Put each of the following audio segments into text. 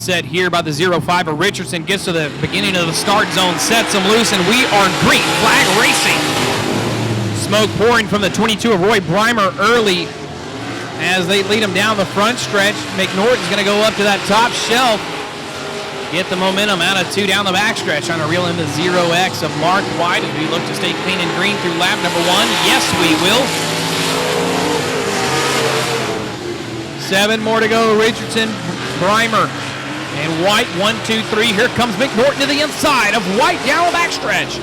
Set here by the 05 of Richardson, gets to the beginning of the start zone, sets him loose, and we are green flag racing. Smoke pouring from the 22 of Roy Breimer early as they lead him down the front stretch. McNorton's going to go up to that top shelf, get the momentum out of 2 down the backstretch, trying to reel in the 0X of Mark White as we look to stay clean and green through lap number 1. Yes, we will. 7 more to go. Richardson, Breimer, and White. 1, 2, 3. Here comes McNorton to the inside of White down the backstretch.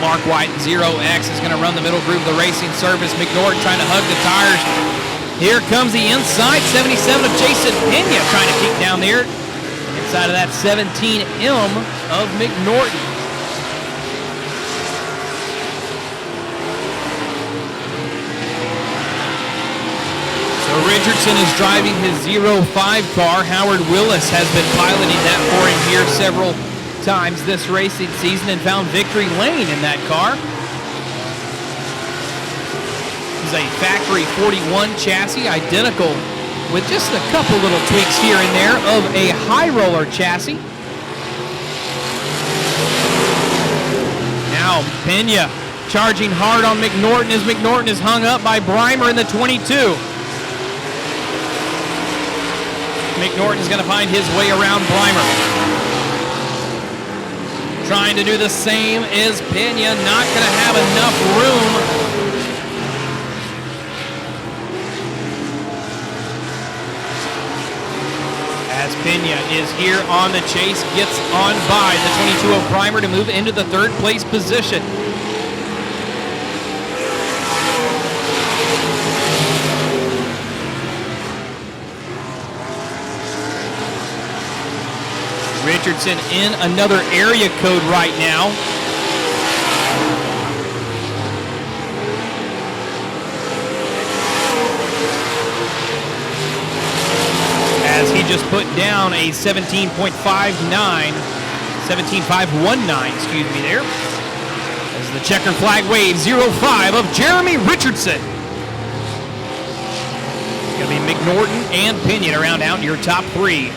Mark White, 0X, is going to run the middle groove of the racing service. McNorton trying to hug the tires. Here comes the inside 77 of Jason Pena trying to keep down there. Inside of that 17M of McNorton. So Richardson is driving his 05 car. Howard Willis has been piloting that for him here several times this racing season and found victory lane in that car. It's a factory 41 chassis, identical with just a couple little tweaks here and there of a high roller chassis. Now Pena charging hard on McNorton as McNorton is hung up by Breimer in the 22. McNorton's going to find his way around Breimer. Trying to do the same as Pena, not going to have enough room. As Pena is here on the chase, gets on by the 22 of Breimer to move into the 3rd place position. Richardson in another area code right now. As he just put down a 17.59, 17.519, excuse me there. As the checker flag waves, 05 of Jeremy Richardson. It's going to be McNorton and Pena to round out your top 3.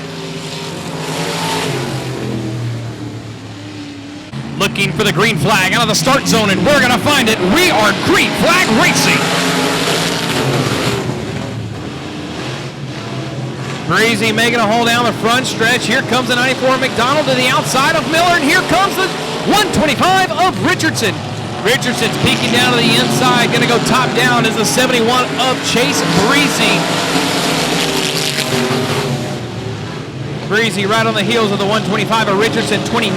Looking for the green flag out of the start zone, and we're going to find it. We are green flag racing. Breezy making a hole down the front stretch. Here comes the 94 McDonald to the outside of Miller, and here comes the 125 of Richardson. Richardson's peeking down to the inside, going to go top down as the 71 of Chase Breezy. Breezy right on the heels of the 125 of Richardson. 29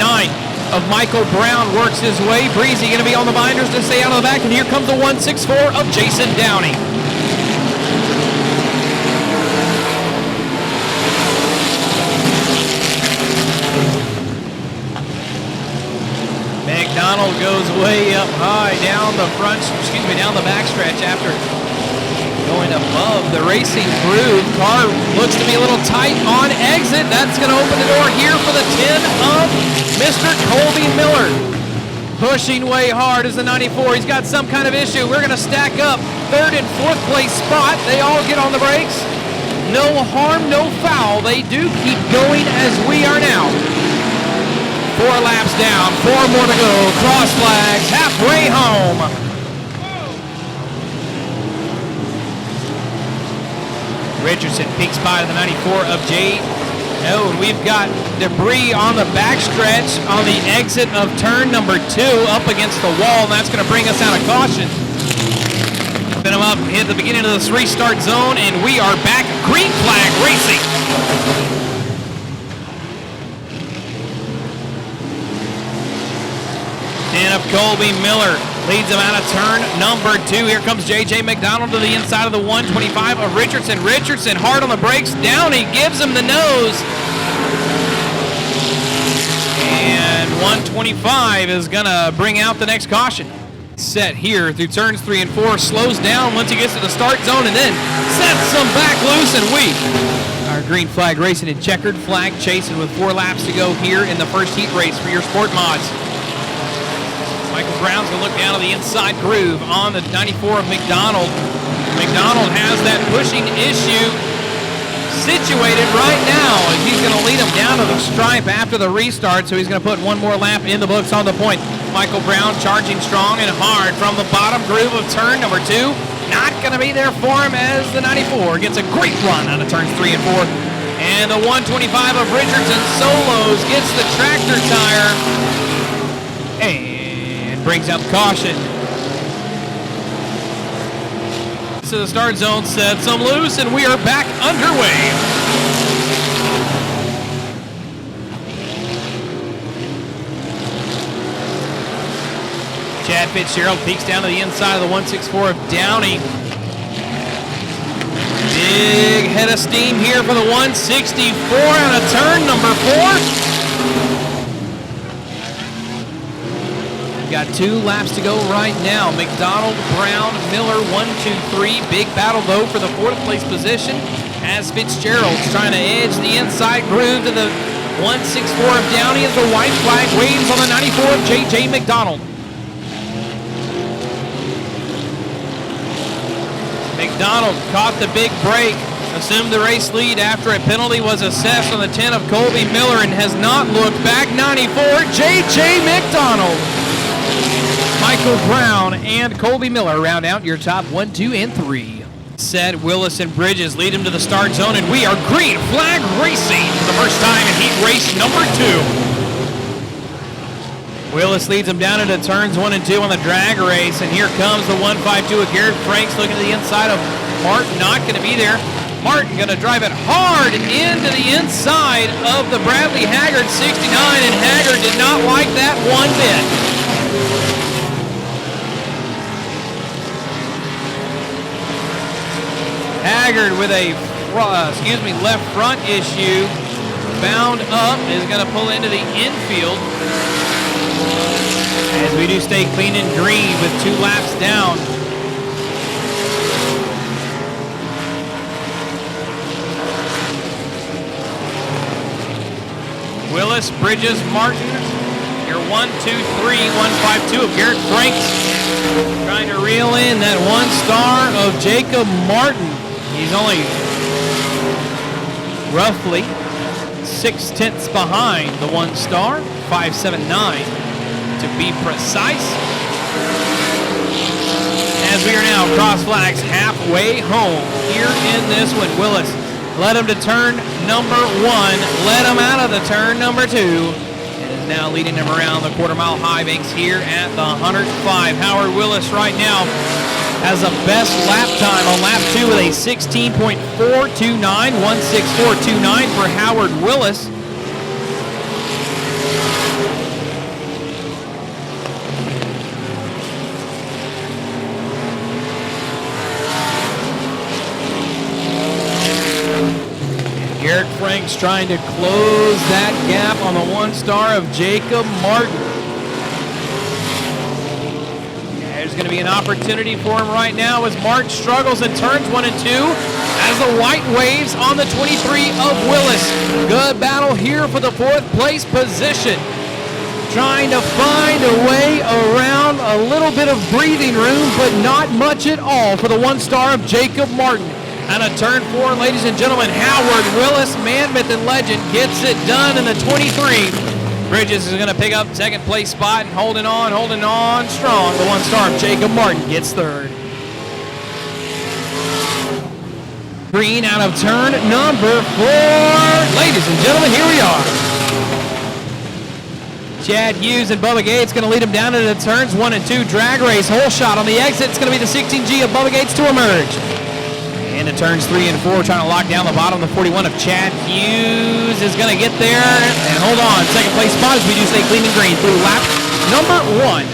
of Michael Brown works his way. Breezy going to be on the binders to stay out of the back, and here comes the 164 of Jason Downey. McDonald goes way up high down the down the backstretch after going above the racing groove. Car looks to be a little tight on exit. That's going to open the door here for the 10 of Mr. Colby Miller. Pushing way hard as the 94. He's got some kind of issue. We're going to stack up 3rd and 4th place spot. They all get on the brakes. No harm, no foul. They do keep going as we are now. 4 laps down, 4 more to go. Cross flags, halfway home. Richardson peeks by the 94 of J. Oh, and we've got debris on the backstretch on the exit of turn number 2 up against the wall, and that's going to bring us out of caution. Spin them up, hit the beginning of this restart zone, and we are back. Green flag racing. Of Colby Miller leads him out of turn number 2. Here comes J.J. McDonald to the inside of the 125 of Richardson. Richardson hard on the brakes. Downey gives him the nose. And 125 is going to bring out the next caution. Set here through turns 3 and 4. Slows down once he gets to the start zone and then sets them back loose, and our green flag racing and checkered flag chasing with 4 laps to go here in the first heat race for your Sport Mods. Michael Brown's going to look down to the inside groove on the 94 of McDonald. McDonald has that pushing issue. situated right now as he's going to lead him down to the stripe after the restart, so he's going to put one more lap in the books on the point. Michael Brown charging strong and hard from the bottom groove of turn number 2. Not going to be there for him as the 94 gets a great run out of turns 3 and 4. And the 125 of Richardson Solos gets the tractor tire and brings out the caution. So the start zone sets them loose, and we are back underway. Chad Fitzgerald peeks down to the inside of the 164 of Downey. Big head of steam here for the 164 out of turn number 4. Got 2 laps to go right now. McDonald, Brown, Miller, 1, 2, 3. Big battle, though, for the 4th place position as Fitzgerald's trying to edge the inside groove to the 164 of Downey as the white flag waves on the 94 of J.J. McDonald. McDonald caught the big break, assumed the race lead after a penalty was assessed on the 10 of Colby Miller and has not looked back. 94, J.J. McDonald. Michael Brown and Colby Miller round out your top 1, 2, and 3. Set Willis and Bridges lead him to the start zone, and we are green flag racing for the first time in heat race number 2. Willis leads him down into turns 1 and 2 on the drag race, and here comes the 152 of Garrett Franks looking to the inside of Martin, not going to be there. Martin going to drive it hard into the inside of the Bradley Haggard 69, and Haggard did not like that one bit. Haggard with a left front issue, bound up, is going to pull into the infield as we do stay clean and green with 2 laps down. Willis, Bridges, Martin, your 1, 2, 3, 152 of Garrett Franks trying to reel in that 1 star of Jacob Martin. He's only roughly 6/10 behind the 1 star, 5.79 to be precise. As we are now cross flags halfway home here in this one. Willis led him to turn number 1, led him out of the turn number 2, and is now leading him around the quarter-mile high banks here at the 105. Howard Willis right now has the best lap time on lap 2 with a 16.429, 164.29 for Howard Willis. Garrett Franks trying to close that gap on the 1 star of Jacob Martin. There's going to be an opportunity for him right now as Martin struggles in turns 1 and 2 as the white waves on the 23 of Willis. Good battle here for the 4th place position. Trying to find a way around a little bit of breathing room, but not much at all for the 1 star of Jacob Martin. Out of turn 4, ladies and gentlemen, Howard Willis, man, myth, and legend, gets it done in the 23. Bridges is going to pick up 2nd place spot and holding on strong. The 1 star of Jacob Martin gets 3rd. Green out of turn number 4. Ladies and gentlemen, here we are. Chad Hughes and Bubba Gates going to lead him down into the turns 1 and 2 drag race. Hole shot on the exit. It's going to be the 16G of Bubba Gates to emerge. Into turns 3 and 4, trying to lock down the bottom. The 41 of Chad Hughes is going to get there. And hold on, 2nd place spot as we do stay clean and green through lap number 1.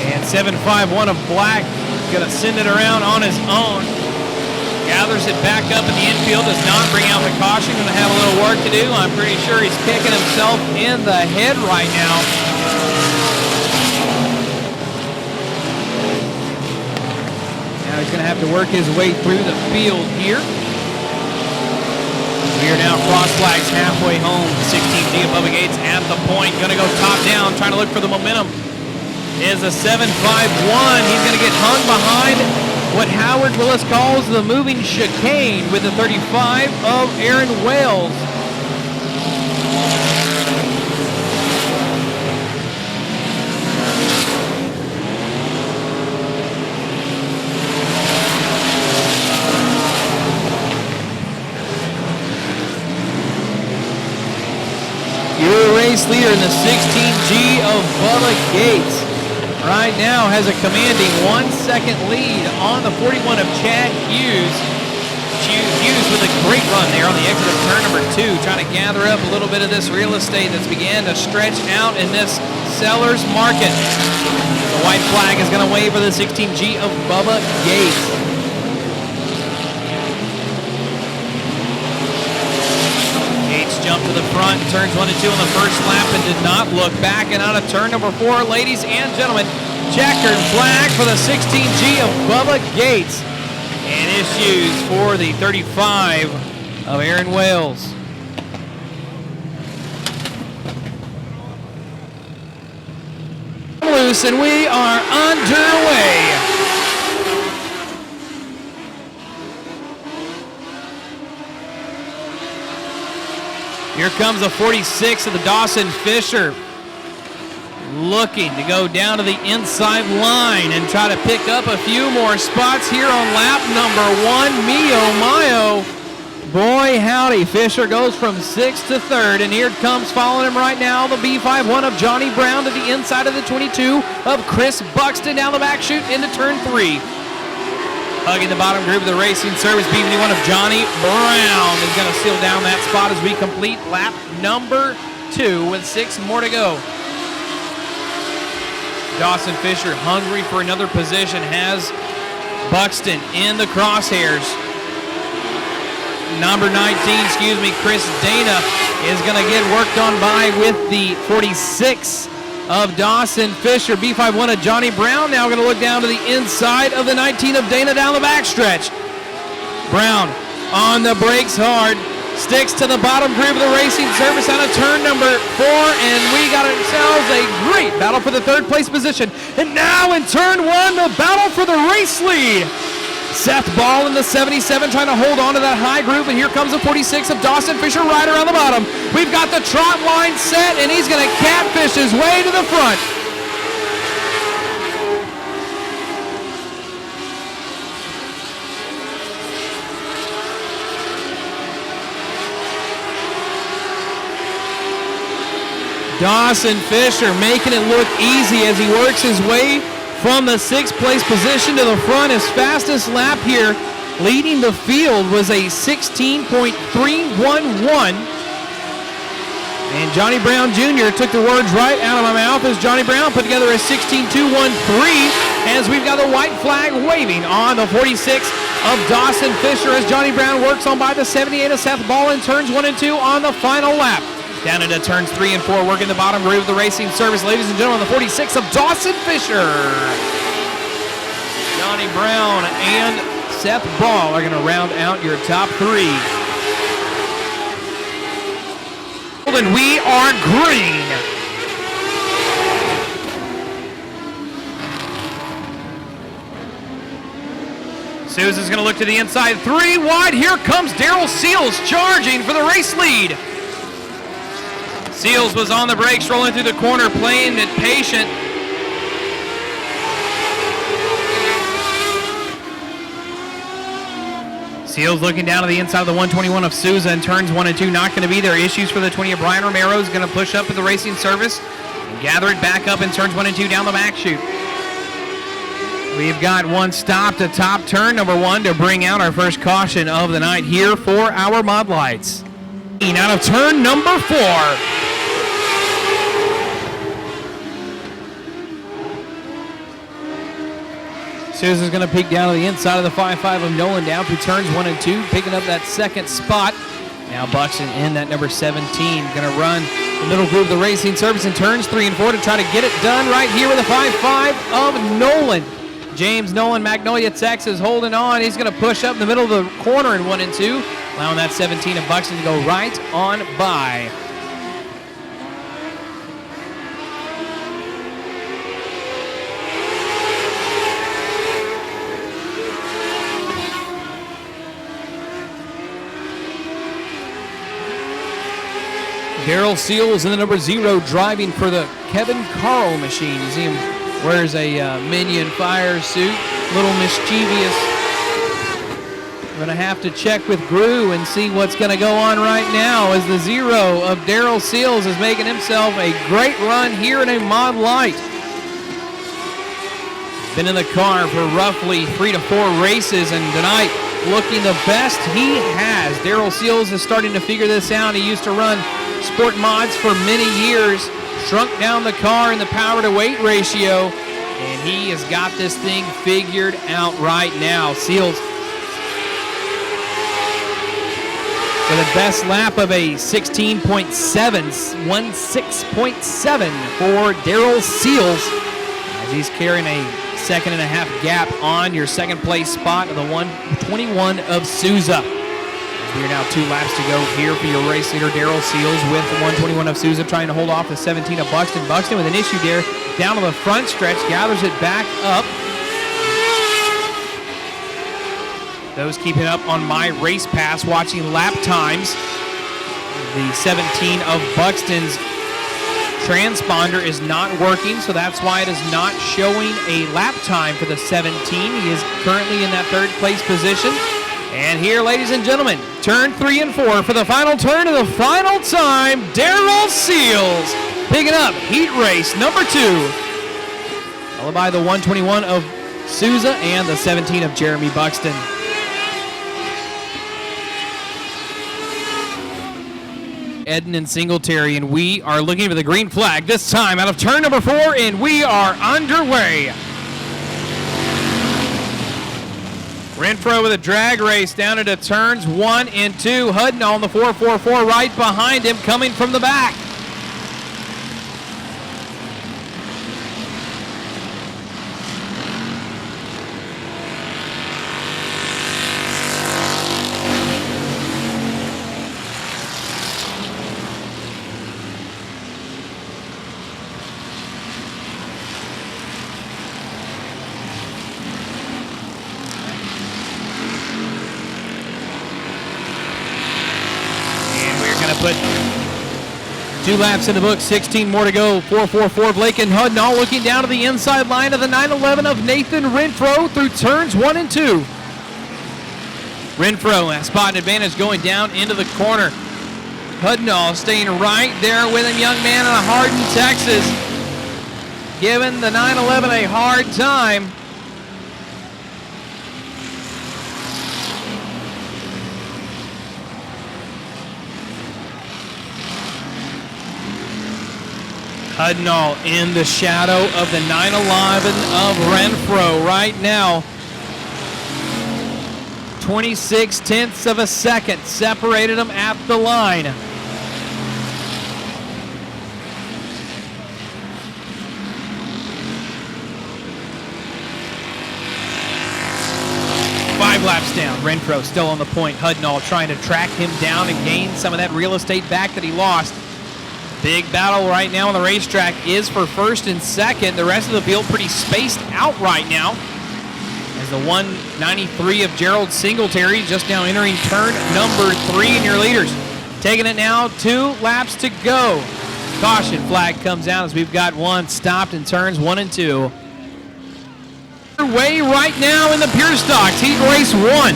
And 751 of Black going to send it around on his own. Gathers it back up in the infield, does not bring out the caution. Going to have a little work to do. I'm pretty sure he's kicking himself in the head right now. is going to have to work his way through the field here. We are now cross flags halfway home. 16G above the gates at the point. Going to go top down, trying to look for the momentum. Is a 7.51. He's going to get hung behind what Howard Willis calls the moving chicane with the 35 of Aaron Wales. Your race leader in the 16G of Bubba Gates right now has a commanding 1 second lead on the 41 of Chad Hughes. Hughes with a great run there on the exit of turn number 2, trying to gather up a little bit of this real estate that's began to stretch out in this seller's market. The white flag is going to wave for the 16G of Bubba Gates. Jumped to the front, turns 1 and 2 on the first lap and did not look back. And out of turn number 4, ladies and gentlemen, checkered flag for the 16G of Bubba Gates. And issues for the 35 of Aaron Wales. Loose and we are underway. Here comes the 46 of the Dawson Fisher, looking to go down to the inside line and try to pick up a few more spots here on lap number 1. Mio Mayo. Boy, howdy. Fisher goes from 6th to 3rd, and here comes following him right now the B51 of Johnny Brown to the inside of the 22 of Chris Buxton down the back chute into turn 3. Hugging the bottom group of the Racing Service, B51 of Johnny Brown is going to seal down that spot as we complete lap number 2 with 6 more to go. Dawson Fisher hungry for another position, has Buxton in the crosshairs. Number 19, Chris Dana is going to get worked on by with the 46 of Dawson Fisher. B51 of Johnny Brown now going to look down to the inside of the 19 of Dana down the backstretch. Brown on the brakes hard, sticks to the bottom group of the Racing Service out of turn number 4, and we got ourselves a great battle for the 3rd place position. And now in turn 1, the battle for the race lead. Seth Ball in the 77 trying to hold on to that high group, and here comes the 46 of Dawson Fisher right around the bottom. We've got the trot line set, and he's going to catfish his way to the front. Dawson Fisher making it look easy as he works his way from the 6th place position to the front. His fastest lap here leading the field was a 16.311. And Johnny Brown Jr. took the words right out of my mouth as Johnny Brown put together a 16.213 as we've got the white flag waving on the 46 of Dawson Fisher as Johnny Brown works on by the 78 of Seth Ball in turns 1 and 2 on the final lap. Down into turns 3 and 4, working the bottom groove of the Racing Service. Ladies and gentlemen, the 46 of Dawson Fisher. Johnny Brown and Seth Ball are going to round out your top 3. And we are green. Sousa's going to look to the inside, 3 wide. Here comes Daryl Seals charging for the race lead. Seals was on the brakes, rolling through the corner, playing it patient. Seals looking down to the inside of the 121 of Sousa in turns 1 and 2. Not going to be there. Issues for the 20 of Brian Romero is going to push up at the Racing Service and gather it back up in turns 1 and 2 down the back chute. We've got one stop to top turn number 1 to bring out our first caution of the night here for our Mod Lights. Out of turn number 4. Sousa's going to peek down to the inside of the 5.5 of Nolan down through turns 1 and 2, picking up that 2nd spot. Now Buxton in that number 17, going to run the middle group of the Racing Service in turns 3 and 4 to try to get it done right here with the 5.5 of Nolan. James Nolan, Magnolia, Texas, holding on. He's going to push up in the middle of the corner in 1 and 2, allowing that 17 of Buxton to go right on by. Daryl Seals in the number 0 driving for the Kevin Carl machine. You see him wears a Minion fire suit, a little mischievous. We're going to have to check with Gru and see what's going to go on right now as the 0 of Daryl Seals is making himself a great run here in a Mod Light. Been in the car for roughly 3 to 4 races, and tonight looking the best he has. Daryl Seals is starting to figure this out. He used to run Sport Mods for many years, shrunk down the car in the power to weight ratio, and he has got this thing figured out right now. Seals with a best lap of a 16.7, 16.7 for Daryl Seals, as he's carrying a 2.5 gap on your second place spot of the 121 of Souza. We are now 2 laps to go here for your race leader, Daryl Seals, with the 121 of Souza trying to hold off the 17 of Buxton. Buxton with an issue there down on the front stretch, gathers it back up. Those keeping up on my race pass, watching lap times. The 17 of Buxton's transponder is not working, so that's why it is not showing a lap time for the 17. He is currently in that 3rd place position. And here, ladies and gentlemen, turn 3 and 4 for the final turn of the final time. Daryl Seals picking up heat race number 2, followed by the 121 of Souza and the 17 of Jeremy Buxton. Eden and Singletary, and we are looking for the green flag this time out of turn number 4, and we are underway. Renfro with a drag race down into turns 1 and 2. Hudden on the 444 right behind him, coming from the back. Put 2 laps in the book, 16 more to go. 444 Blake and Hudden all looking down to the inside line of the 911 of Nathan Renfro through turns 1 and 2. Renfro, spot advantage going down into the corner. Hudnall staying right there with him, young man out of Hardin, Texas, giving the 911 a hard time. Hudnall in the shadow of the 911 of Renfro right now. 26/10 of a second separated them at the line. Five laps down. Renfro still on the point. Hudnall trying to track him down and gain some of that real estate back that he lost. Big battle right now on the racetrack is for 1st and 2nd. The rest of the field pretty spaced out right now, as the 193 of Gerald Singletary just now entering turn number 3, and your leaders taking it now. 2 laps to go. Caution flag comes out as we've got one stopped in turns 1 and 2. Way right now in the Pure Stocks Heat Race 1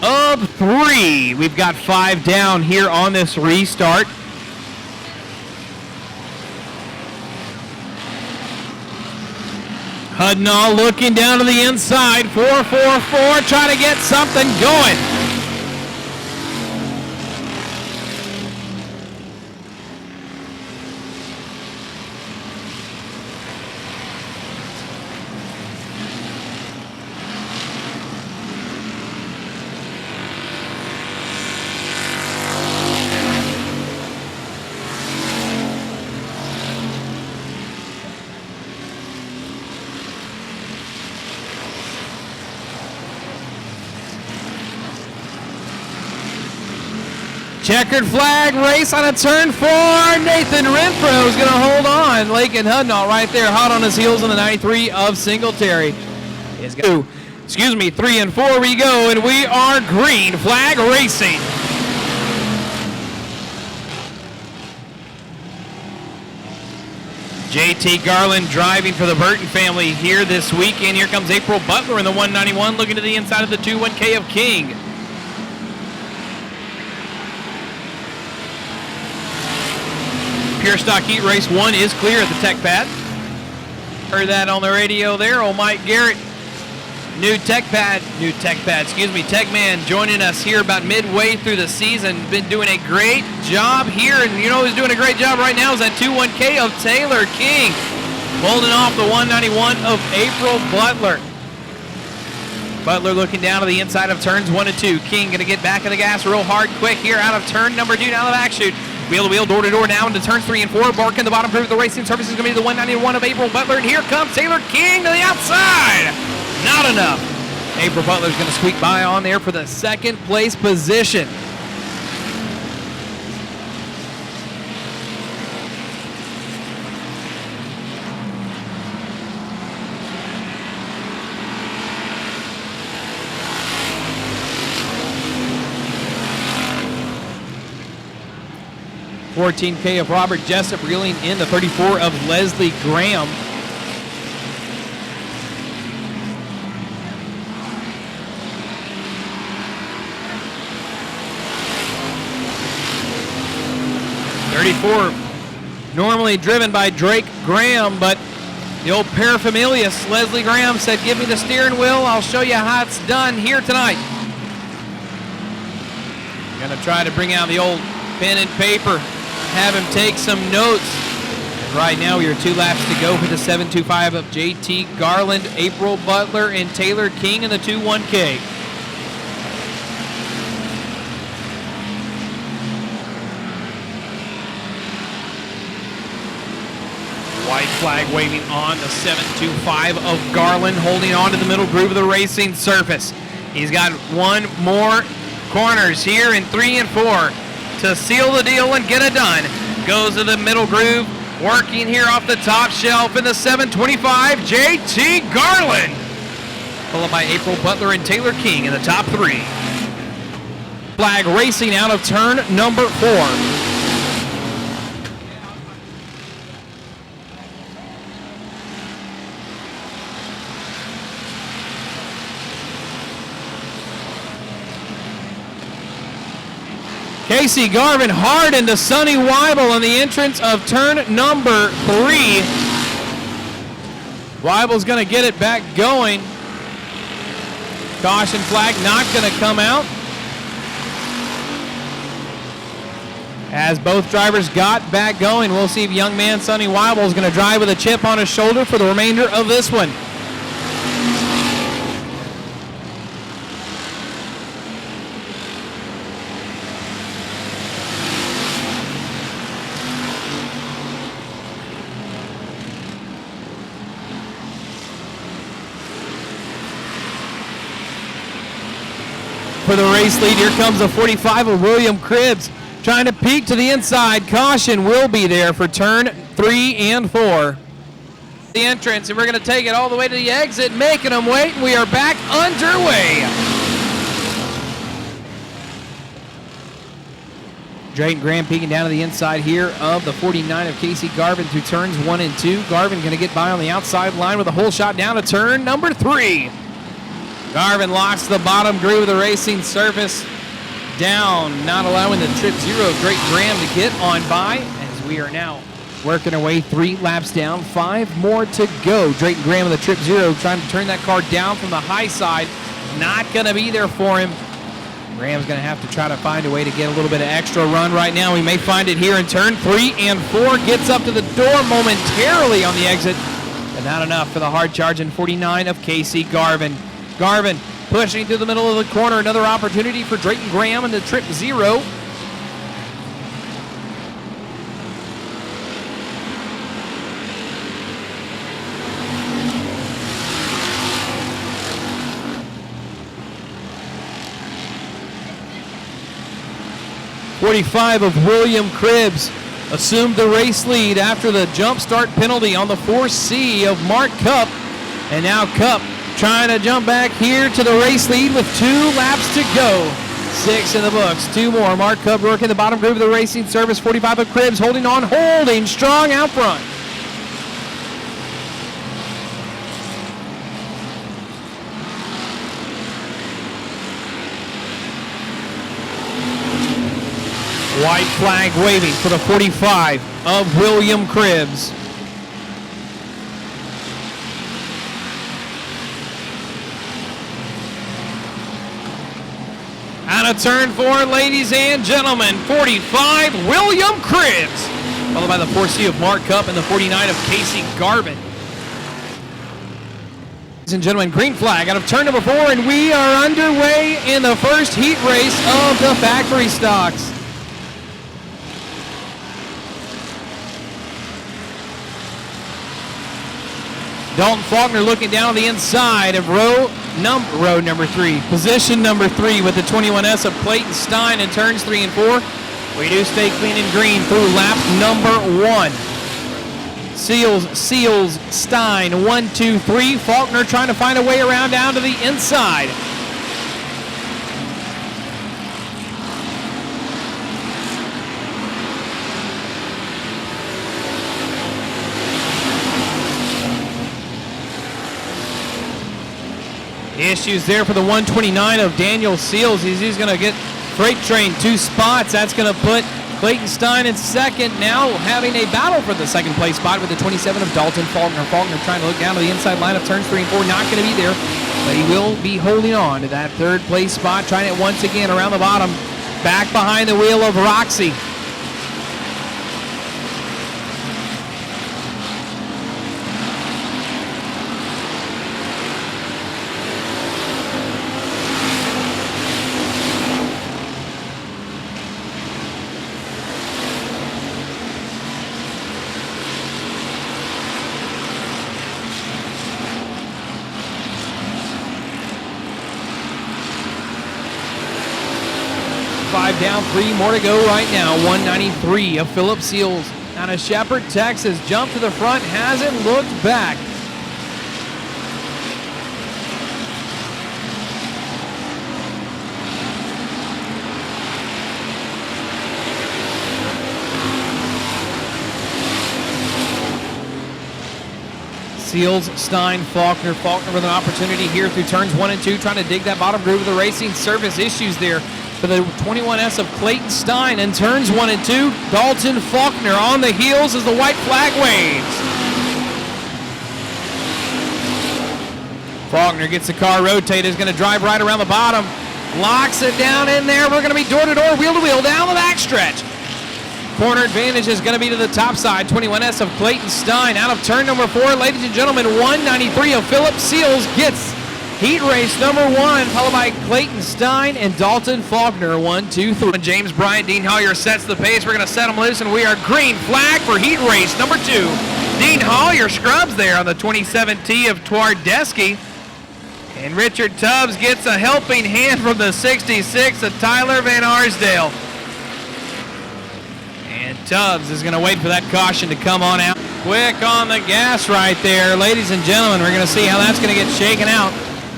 of 3. We've got 5 down here on this restart. Hudnall looking down to the inside. 444 trying to get something going. Checkered flag race on a turn 4. Nathan Renfro is going to hold on. Lakin Hudnall right there, hot on his heels in the 93 of Singletary. Is going to, 3 and 4 we go, and we are green flag racing. JT Garland driving for the Burton family here this weekend. Here comes April Butler in the 191, looking to the inside of the 2-1K of King. Pure Stock Heat Race 1 is clear at the tech pad. Heard that on the radio there. Old Mike Garrett, tech man joining us here about midway through the season. Been doing a great job here, and you know who's doing a great job right now is that 2-1K of Taylor King, holding off the 191 of April Butler. Butler looking down to the inside of turns 1 and 2. King going to get back on the gas real hard, quick here out of turn number 2, down the back chute. Wheel to wheel, door to door now into turns 3 and 4. Barking the bottom curve of the racing surface is going to be the 191 of April Butler, and here comes Taylor King to the outside. Not enough. April Butler's going to squeak by on there for the second place position. $14K of Robert Jessup reeling in the 34 of Leslie Graham. Normally driven by Drake Graham, but the old paraphermalias, Leslie Graham, said, give me the steering wheel, I'll show you how it's done here tonight. Going to try to bring out the old pen and paper, have him take some notes. And right now we are 2 laps to go for the 725 of JT Garland, April Butler, and Taylor King in the 2-1K. White flag waving on the 725 of Garland, holding on to the middle groove of the racing surface. He's got one more corners here in 3 and 4 to seal the deal and get it done. Goes to the middle groove, working here off the top shelf in the 725, JT Garland. Followed by April Butler and Taylor King in the top 3. Flag racing out of turn number 4. Casey Garvin hard into Sonny Weibel on the entrance of turn number 3. Weibel's going to get it back going. Caution flag not going to come out, as both drivers got back going. We'll see if young man Sonny Weibel is going to drive with a chip on his shoulder for the remainder of this one. For the race lead, here comes the 45 of William Cribbs, trying to peek to the inside. Caution will be there for turn 3 and 4. The entrance, and we're going to take it all the way to the exit, making them wait, and we are back underway. Drayton Graham peeking down to the inside here of the 49 of Casey Garvin through turns 1 and 2. Garvin going to get by on the outside line with a hole shot down to turn number 3. Garvin locks the bottom groove of the racing surface down, not allowing the trip zero of Drake Graham to get on by, as we are now working our way 3 laps down, 5 more to go. Drake Graham with the trip zero trying to turn that car down from the high side. Not going to be there for him. Graham's going to have to try to find a way to get a little bit of extra run right now. We may find it here in turn 3 and 4. Gets up to the door momentarily on the exit, but not enough for the hard charging 49 of Casey Garvin. Garvin pushing through the middle of the corner. Another opportunity for Drayton Graham in the trip zero. 45 of William Cribbs assumed the race lead after the jump start penalty on the 4C of Mark Cup. And now Cup trying to jump back here to the race lead with 2 laps to go. 6 in the books, 2 more. Mark Cup working the bottom groove of the racing service. 45 of Cribbs holding on, holding strong out front. White flag waving for the 45 of William Cribbs. Out of turn 4, ladies and gentlemen, 45 William Cribbs, followed by the 4C of Mark Cup and the 49 of Casey Garvin. Ladies and gentlemen, green flag out of turn number 4, and we are underway in the first heat race of the factory stocks. Dalton Faulkner looking down on the inside of row number 3. Position number 3 with the 21S of Clayton Stein in turns 3 and 4. We do stay clean and green through lap number 1. Seals, Stein, 1, 2, 3. Faulkner trying to find a way around down to the inside. Issues there for the 129 of Daniel Seals. He's going to get Freight Train 2 spots. That's going to put Clayton Stein in second. Now having a battle for the second place spot with the 27 of Dalton Faulkner. Faulkner trying to look down to the inside line of turns 3 and 4. Not going to be there, but he will be holding on to that third place spot. Trying it once again around the bottom. Back behind the wheel of Roxy. Down, 3 more to go right now. 193 of Philip Seals out of Shepherd, Texas. Jumped to the front, hasn't looked back. Seals, Stein, Faulkner. Faulkner with an opportunity here through turns 1 and 2, trying to dig that bottom groove of the racing surface. Issues there for the 21S of Clayton Stein in turns 1 and 2. Dalton Faulkner on the heels as the white flag waves. Faulkner gets the car rotated, is going to drive right around the bottom. Locks it down in there. We're going to be door to door, wheel to wheel down the backstretch. Corner advantage is going to be to the top side. 21S of Clayton Stein out of turn number 4. Ladies and gentlemen, 193 of Philip Seals gets heat race number 1, followed by Clayton Stein and Dalton Faulkner. 1, 2, 3. James Bryant, Dean Hollier sets the pace. We're going to set them loose, and we are green flag for heat race number 2. Dean Hollier scrubs there on the 27T of Twardesky. And Richard Tubbs gets a helping hand from the 66 of Tyler Van Arsdale. And Tubbs is going to wait for that caution to come on out. Quick on the gas right there. Ladies and gentlemen, we're going to see how that's going to get shaken out.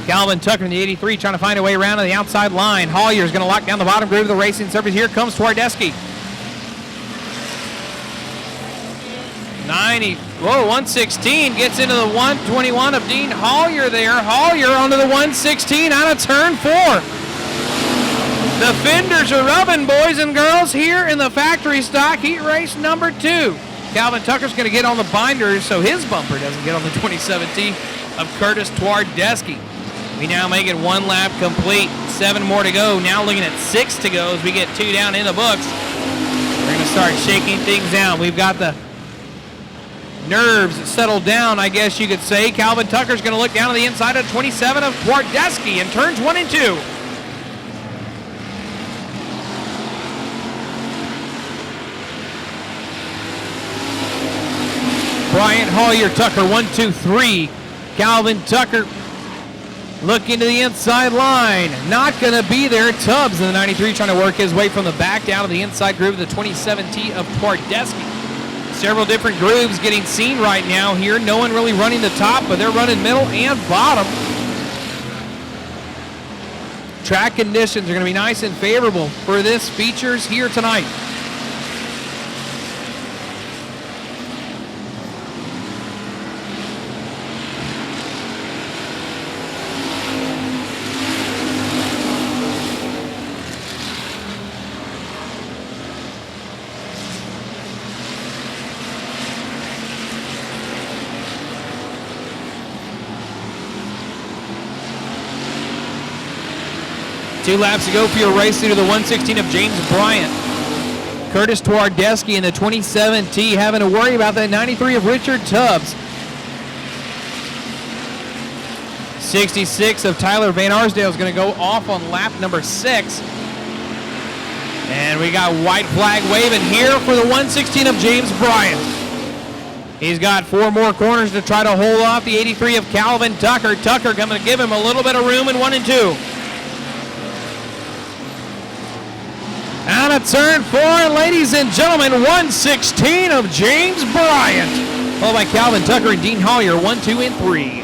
Calvin Tucker in the 83 trying to find a way around to the outside line. Hollier is going to lock down the bottom groove of the racing surface. Here comes Twardesky. 116 gets into the 121 of Dean Hollier there. Hollier onto the 116 out of turn 4. The fenders are rubbing, boys and girls, here in the factory stock heat race number 2. Calvin Tucker's going to get on the binders so his bumper doesn't get on the 27T of Curtis Twardesky. We now make it 1 lap complete. 7 more to go. Now looking at 6 to go as we get 2 down in the books. We're going to start shaking things out. We've got the nerves settled down, I guess you could say. Calvin Tucker's going to look down on the inside of 27 of Twardesky in turns 1 and 2. Bryant, Hollier, Tucker, 1, 2, 3. Calvin Tucker Looking to the inside line. Not going to be there. Tubbs in the 93 trying to work his way from the back down to the inside groove of the 27T of Twardesky. Several different grooves getting seen right now here. No one really running the top, but they're running middle and bottom. Track conditions are going to be nice and favorable for this features here tonight. Two laps to go for your race through the 116 of James Bryant. Curtis Twardesky in the 27T having to worry about that 93 of Richard Tubbs. 66 of Tyler Van Arsdale is going to go off on lap number 6. And we got white flag waving here for the 116 of James Bryant. He's got 4 more corners to try to hold off the 83 of Calvin Tucker. Tucker going to give him a little bit of room in 1 and 2. Out of turn 4, ladies and gentlemen, 116 of James Bryant. Followed by Calvin Tucker and Dean Hollier, 1, 2, and 3.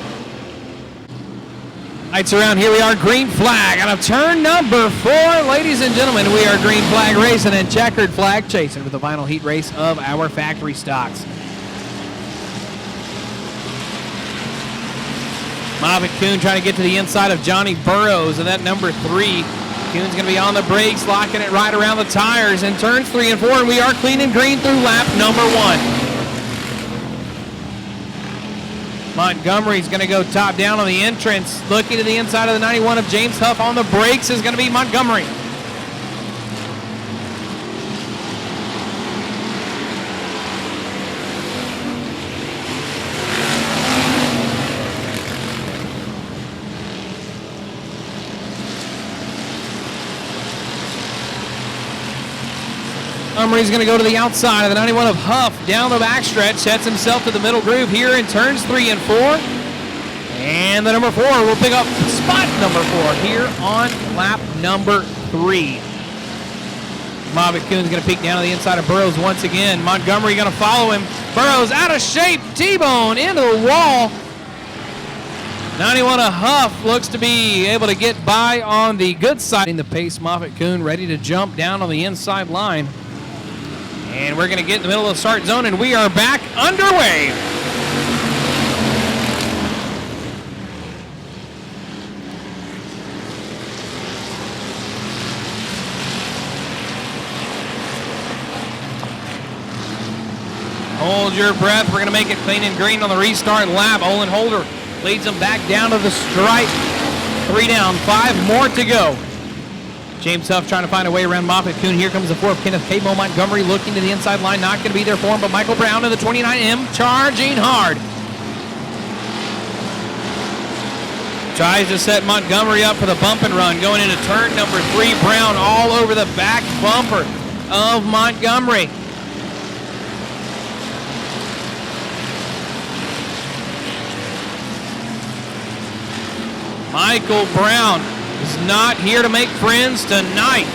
Lights around, here we are, green flag. Out of turn number 4, ladies and gentlemen, we are green flag racing and checkered flag chasing with the final heat race of our factory stocks. Moffett Kuhn trying to get to the inside of Johnny Burrows and that number 3. Kuhn's going to be on the brakes, locking it right around the tires in turns 3 and 4, and we are clean and green through lap number 1. Montgomery's going to go top down on the entrance. Looking to the inside of the 91 of James Huff. On the brakes is going to be Montgomery. Montgomery's going to go to the outside of the 91 of Huff. Down the backstretch, sets himself to the middle groove here in turns 3 and 4. And the number 4 will pick up spot number 4 here on lap number 3. Moffett Kuhn's going to peek down to the inside of Burrows once again. Montgomery going to follow him. Burrows out of shape, T-bone into the wall. 91 of Huff looks to be able to get by on the good side. In the pace, Moffett Kuhn ready to jump down on the inside line. And we're going to get in the middle of the start zone, and we are back underway. Hold your breath. We're going to make it clean and green on the restart lap. Olin Holder leads them back down to the stripe. 3 down, 5 more to go. James Huff trying to find a way around Moffett Kuhn. Here comes the 4 of Kenneth Cable. Montgomery looking to the inside line. Not going to be there for him, but Michael Brown in the 29M charging hard. Tries to set Montgomery up for the bump and run. Going into turn number 3. Brown all over the back bumper of Montgomery. Michael Brown is not here to make friends tonight.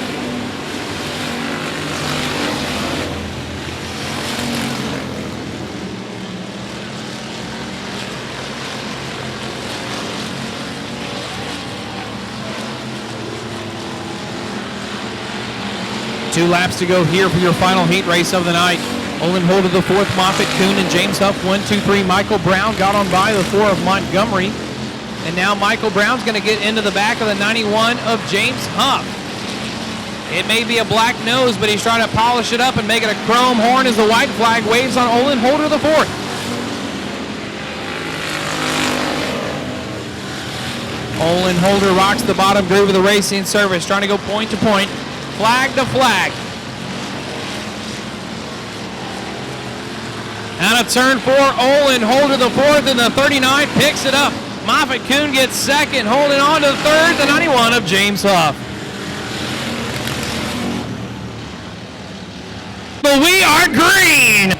Two laps to go here for your final heat race of the night. Olin Holder the 4th, Moffett Kuhn and James Huff 1, 2, 3. Michael Brown got on by the 4 of Montgomery. And now Michael Brown's going to get into the back of the 91 of James Huff. It may be a black nose, but he's trying to polish it up and make it a chrome horn as the white flag waves on Olin Holder the 4th. Olin Holder rocks the bottom groove of the racing service, trying to go point to point, flag to flag. Out of turn 4, Olin Holder the 4th, and the 39 picks it up. Moffett Kuhn gets second, holding on to the 3rd, the 91 of James Huff. But we are green!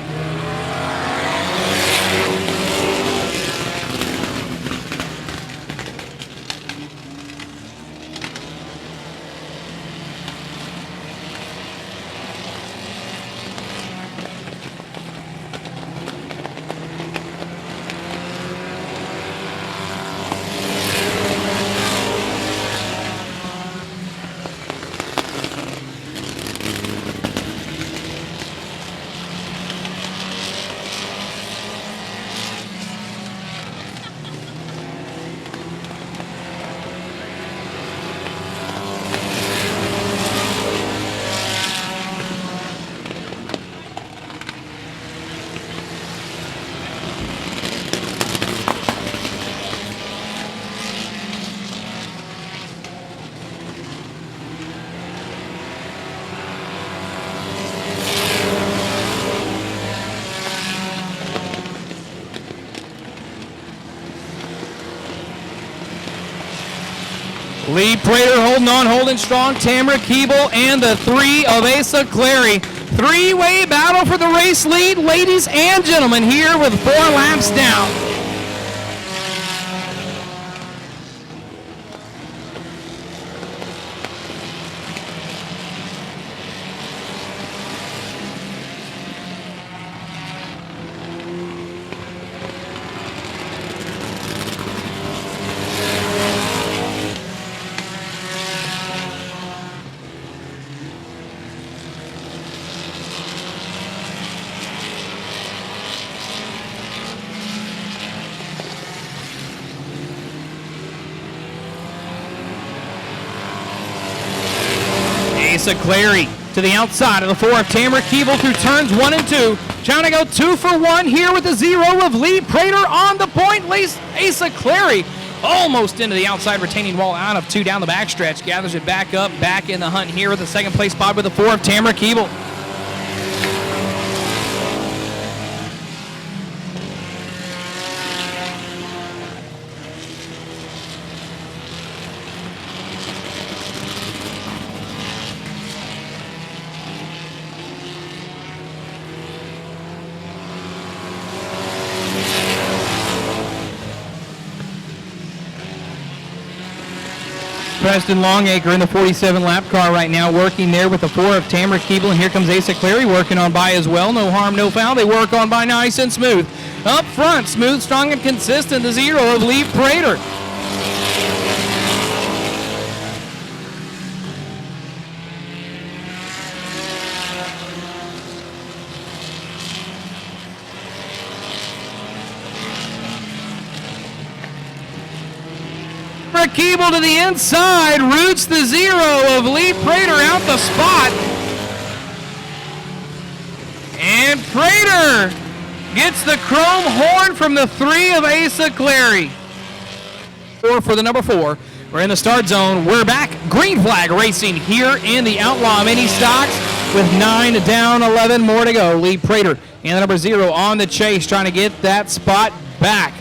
Lee Prater holding strong. Tamara Keeble and the 3 of Asa Clary. Three-way battle for the race lead, ladies and gentlemen, here with 4 laps down. Asa Clary to the outside of the 4 of Tamara Keeble through turns 1 and 2. Trying to go 2 for 1 here with the 0 of Lee Prater on the point. Asa Clary almost into the outside retaining wall, out of 2 down the backstretch. Gathers it back up, back in the hunt here with the second place spot with the 4 of Tamara Keeble. Preston Longacre in the 47 lap car right now, working there with the 4 of Tamara Keeble, and here comes Asa Clary working on by as well. No harm, no foul. They work on by nice and smooth. Up front, smooth, strong, and consistent, the 0 of Lee Prater. Keeble to the inside, roots the 0 of Lee Prater out the spot. And Prater gets the chrome horn from the 3 of Asa Clary. For the number 4, we're in the start zone. We're back. Green flag racing here in the Outlaw Mini Stocks with 9 down, 11 more to go. Lee Prater and the number 0 on the chase, trying to get that spot back.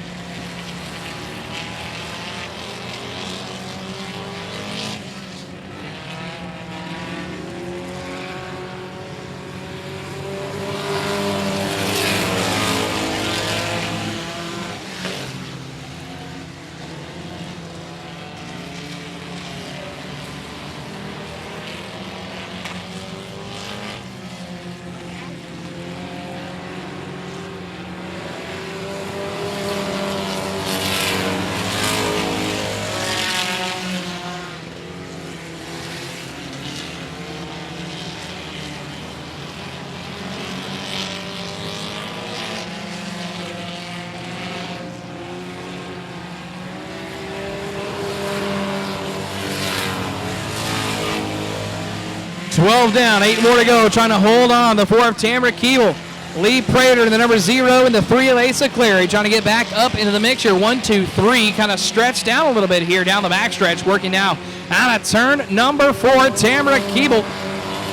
$12 down, 8 more to go, trying to hold on. The 4 of Tamara Keeble. Lee Prater and the number 0 and the 3 of Asa Clary, trying to get back up into the mixture. 1, 2, 3, kind of stretched down a little bit here down the backstretch, working now out of turn number 4. Tamara Keeble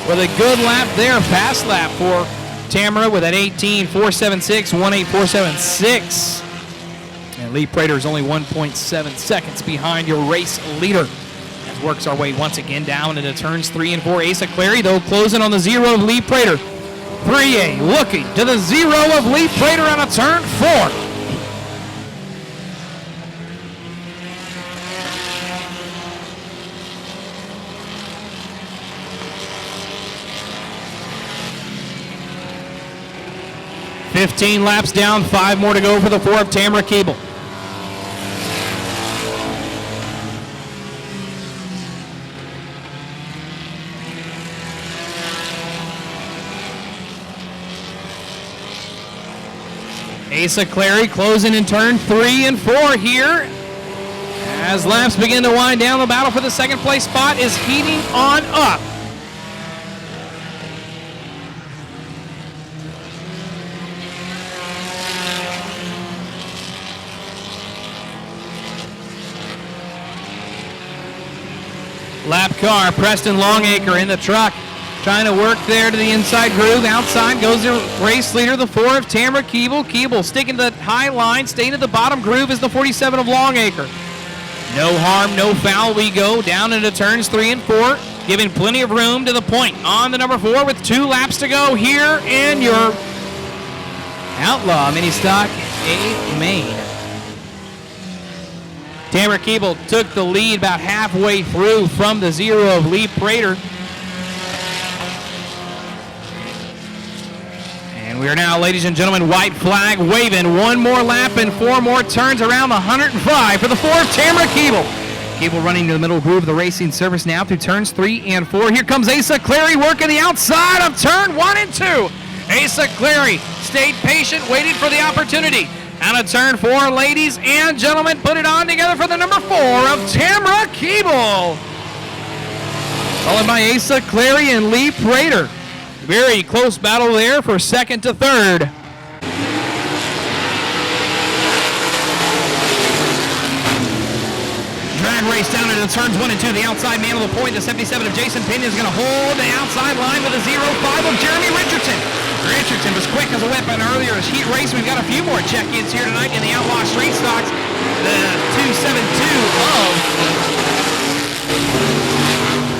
with a good lap there, fast lap for Tamara with an 18.476, 1.8476. And Lee Prater is only 1.7 seconds behind your race leader. Works our way once again down into turns 3 and 4. Asa Clary, though, closing on the 0 of Lee Prater. 3A looking to the 0 of Lee Prater on a turn 4. $15 laps down, 5 more to go for the 4 of Tamara Keeble. Asa Clary closing in turn 3 and 4 here. As laps begin to wind down, the battle for the second place spot is heating on up. Lap car, Preston Longacre in the truck. Trying to work there to the inside groove. Outside goes the race leader, the 4 of Tamara Keeble. Keeble sticking to the high line, staying at the bottom groove is the 47 of Longacre. No harm, no foul. We go down into turns 3 and 4, giving plenty of room to the point on the number 4 with 2 laps to go here in your Outlaw Mini Stock 8 main. Tamara Keeble took the lead about halfway through from the 0 of Lee Prater. And we are now, ladies and gentlemen, white flag waving. 1 more lap and 4 more turns around the 105 for the 4 of Tamara Keeble. Keeble running to the middle groove of the racing surface now through turns 3 and 4. Here comes Asa Clary working the outside of turn 1 and 2. Asa Clary stayed patient, waited for the opportunity. Out of turn 4, ladies and gentlemen, put it on together for the number 4 of Tamara Keeble. Followed by Asa Clary and Lee Prater. Very close battle there for second to third. Drag race down into turns 1 and 2. The outside man on the point, the 77 of Jason Pena is going to hold the outside line with a 0-5 of Jeremy Richardson. Richardson was quick as a whip in earlier heat race. We've got a few more check-ins here tonight in the Outlaw Street Stocks. The 272 of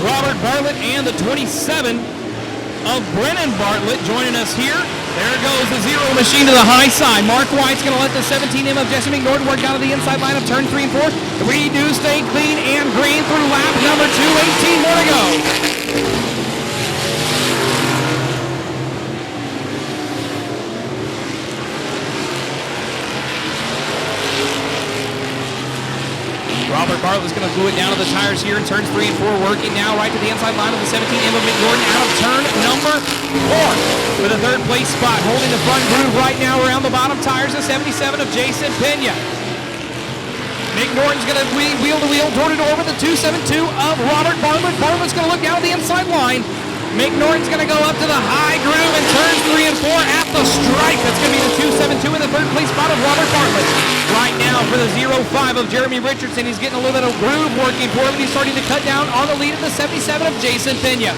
Robert Bartlett and the 27 of Brennan Bartlett joining us here. There goes the 0 machine to the high side. Mark White's going to let the 17M of Jesse McNorton work down to the inside line of turn 3 and 4. 3 do stay clean and green through lap number 2. 18 more to go. Robert Bartlett's going to glue it down to the tires here in turns 3 and 4, working now right to the inside line of the 17M of McNorton out of turn number 4 with a third place spot, holding the front groove right now around the bottom tires, the 77 of Jason Pena. McNorton's going to wheel to wheel, door to door with the 272 of Robert Bartlett. Bartlett's going to look down at the inside line. McNorton's going to go up to the high groove in turns 3 and 4 at the stripe. That's going to be the 272 in the third place spot of Robert Bartlett. Right now for the 0-5 of Jeremy Richardson. He's getting a little bit of groove working for him. He's starting to cut down on the lead of the 77 of Jason Pena.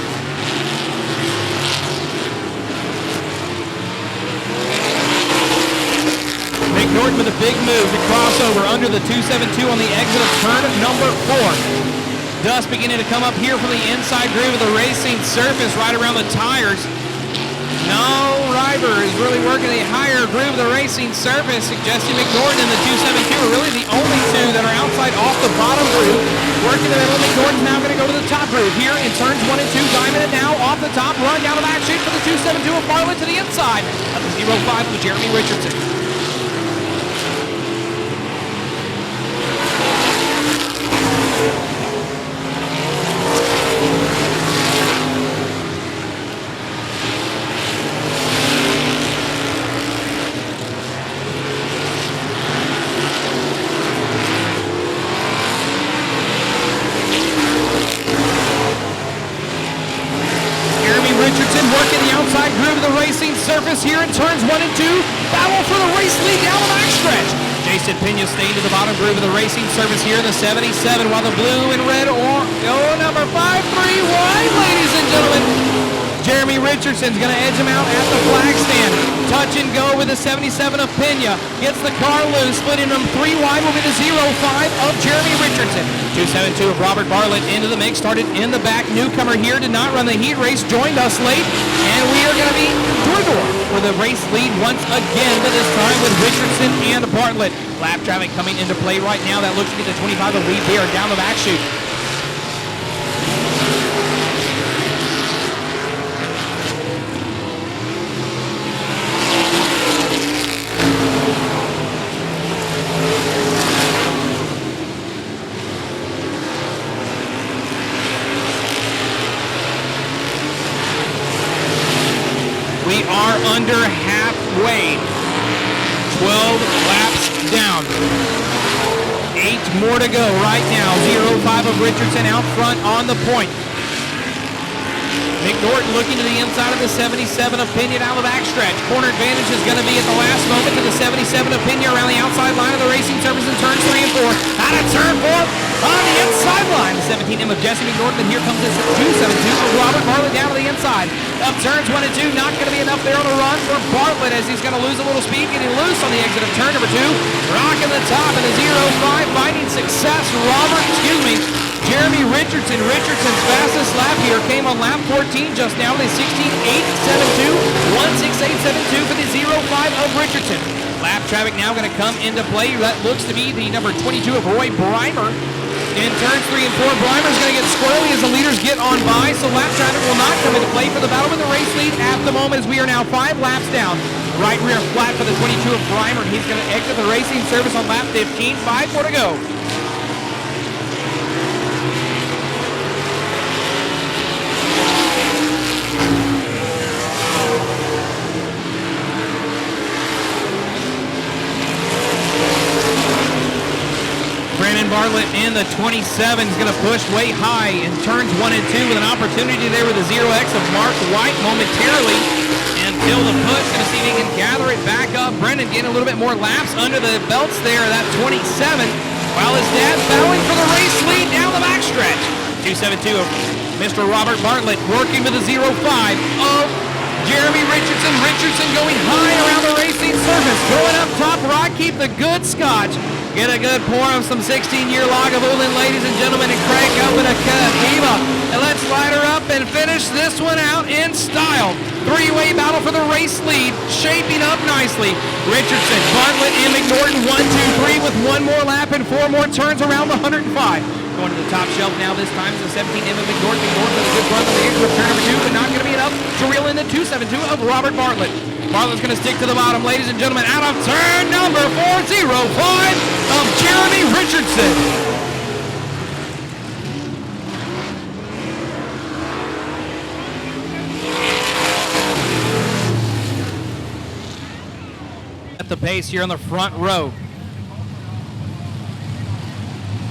McNorton with a big move to cross over under the 272 on the exit of turn number 4. Dust beginning to come up here from the inside groove of the racing surface right around the tires. No, Ryber is really working the higher groove of the racing surface, suggesting McNorton and the 272 are really the only 2 that are outside off the bottom groove. Working the middle, McNorton's now going to go to the top groove here in turns 1 and 2. Diamond it now off the top, run down the back chute for the 272 of Bartlett to the inside of the 0-5 with Jeremy Richardson. Working the outside groove of the racing surface here in turns 1 and 2. Battle for the race lead down the backstretch. Jason Pena staying to the bottom groove of the racing surface here in the 77, while the blue and red number 5-3 wide, ladies and gentlemen. Jeremy Richardson's going to edge him out at the flag stand. Touch and go with the 77 of Pena. Gets the car loose, splitting them 3 wide will be the 0-5 of Jeremy Richardson. 272 of Robert Bartlett into the mix, started in the back. Newcomer here, did not run the heat race, joined us late, and we are going to be door-to-door for the race lead once again, but this time with Richardson and Bartlett. Lap traffic coming into play right now. That looks to be the 25 of Lee Beer down the back chute. We are under halfway. 12 laps down. 8 more to go right now. 0-5 of Richardson out front on the point. McNorton looking to the inside of the 77 of Pena down the backstretch. Corner advantage is going to be at the last moment to the 77 of Pena around the outside line of the racing surface in turns 3 and 4. Out of turn 4. On the inside line, the 17M of Jesse McNorton, and here comes this 272 for Robert Bartlett down to the inside. Up turns 1 and 2, not going to be enough there on the run for Bartlett as he's going to lose a little speed, getting loose on the exit of turn number 2. Rocking the top in the 0-5, finding success. Jeremy Richardson. Richardson's fastest lap here came on lap 14 just now with a 16.872, 168.72 for the 0-5 of Richardson. Lap traffic now going to come into play. That looks to be the number 22 of Roy Breimer. In turns 3 and 4, Breimer's going to get squirrely as the leaders get on by, so lap traffic will not come into play for the battle with the race lead at the moment as we are now 5 laps down. Right rear flat for the 22 of Breimer. He's going to exit the racing service on lap 15. 5 more to go. Bartlett in the 27 is going to push way high in turns 1 and 2 with an opportunity there with the 0X of Mark White momentarily until the push. Going to see if he can gather it back up. Brendan getting a little bit more laps under the belts there, that 27, while his dad's battling for the race lead down the backstretch. 272 of Mr. Robert Bartlett working with the 0-5 of Jeremy Richardson. Richardson going high around the racing surface. Going up top, Rod, keep the good scotch. Get a good pour of some 16-year Lagavulin, ladies and gentlemen, and crank up in a Viva. And let's light her up and finish this one out in style. Three-way battle for the race lead, shaping up nicely. Richardson, Bartlett, and McNorton, 1, 2, 3 with one more lap and 4 more turns around the 105. Going to the top shelf now this time is the 17M of McNorton. McNorton with a good run on the exit of turn number 2, but not going to be enough to reel in the 272 of Robert Bartlett. Bartlett's going to stick to the bottom, ladies and gentlemen, out of turn number 405 of Jeremy Richardson. At the pace here on the front row.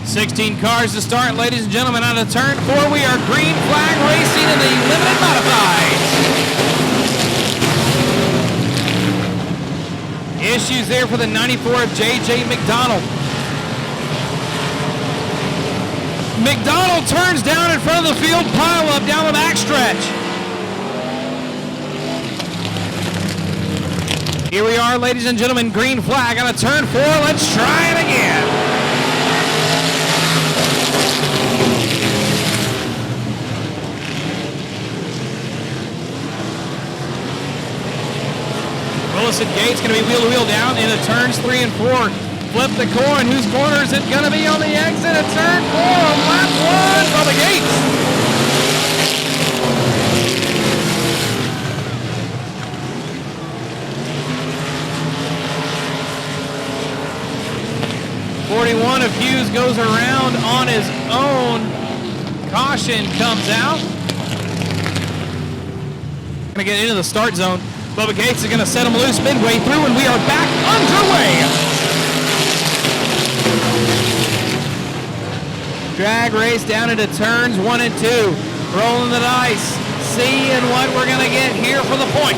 16 cars to start, ladies and gentlemen, out of turn 4. We are green flag racing in the limited modifieds. Issues there for the 94 of J.J. McDonald. McDonald turns down in front of the field pile up down the backstretch. Here we are, ladies and gentlemen, green flag on a turn 4. Let's try it again. Willis and Gates going to be wheel-to-wheel down into turns 3 and 4. Flip the coin. Whose corner is it going to be on the exit at turn 4 on lap 1? Bubba Gates. .41 of Hughes goes around on his own. Caution comes out. Going to get into the start zone. Bubba Gates is going to set him loose midway through, and we are back underway. Drag race down into turns 1 and 2. Rolling the dice, seeing what we're going to get here for the point.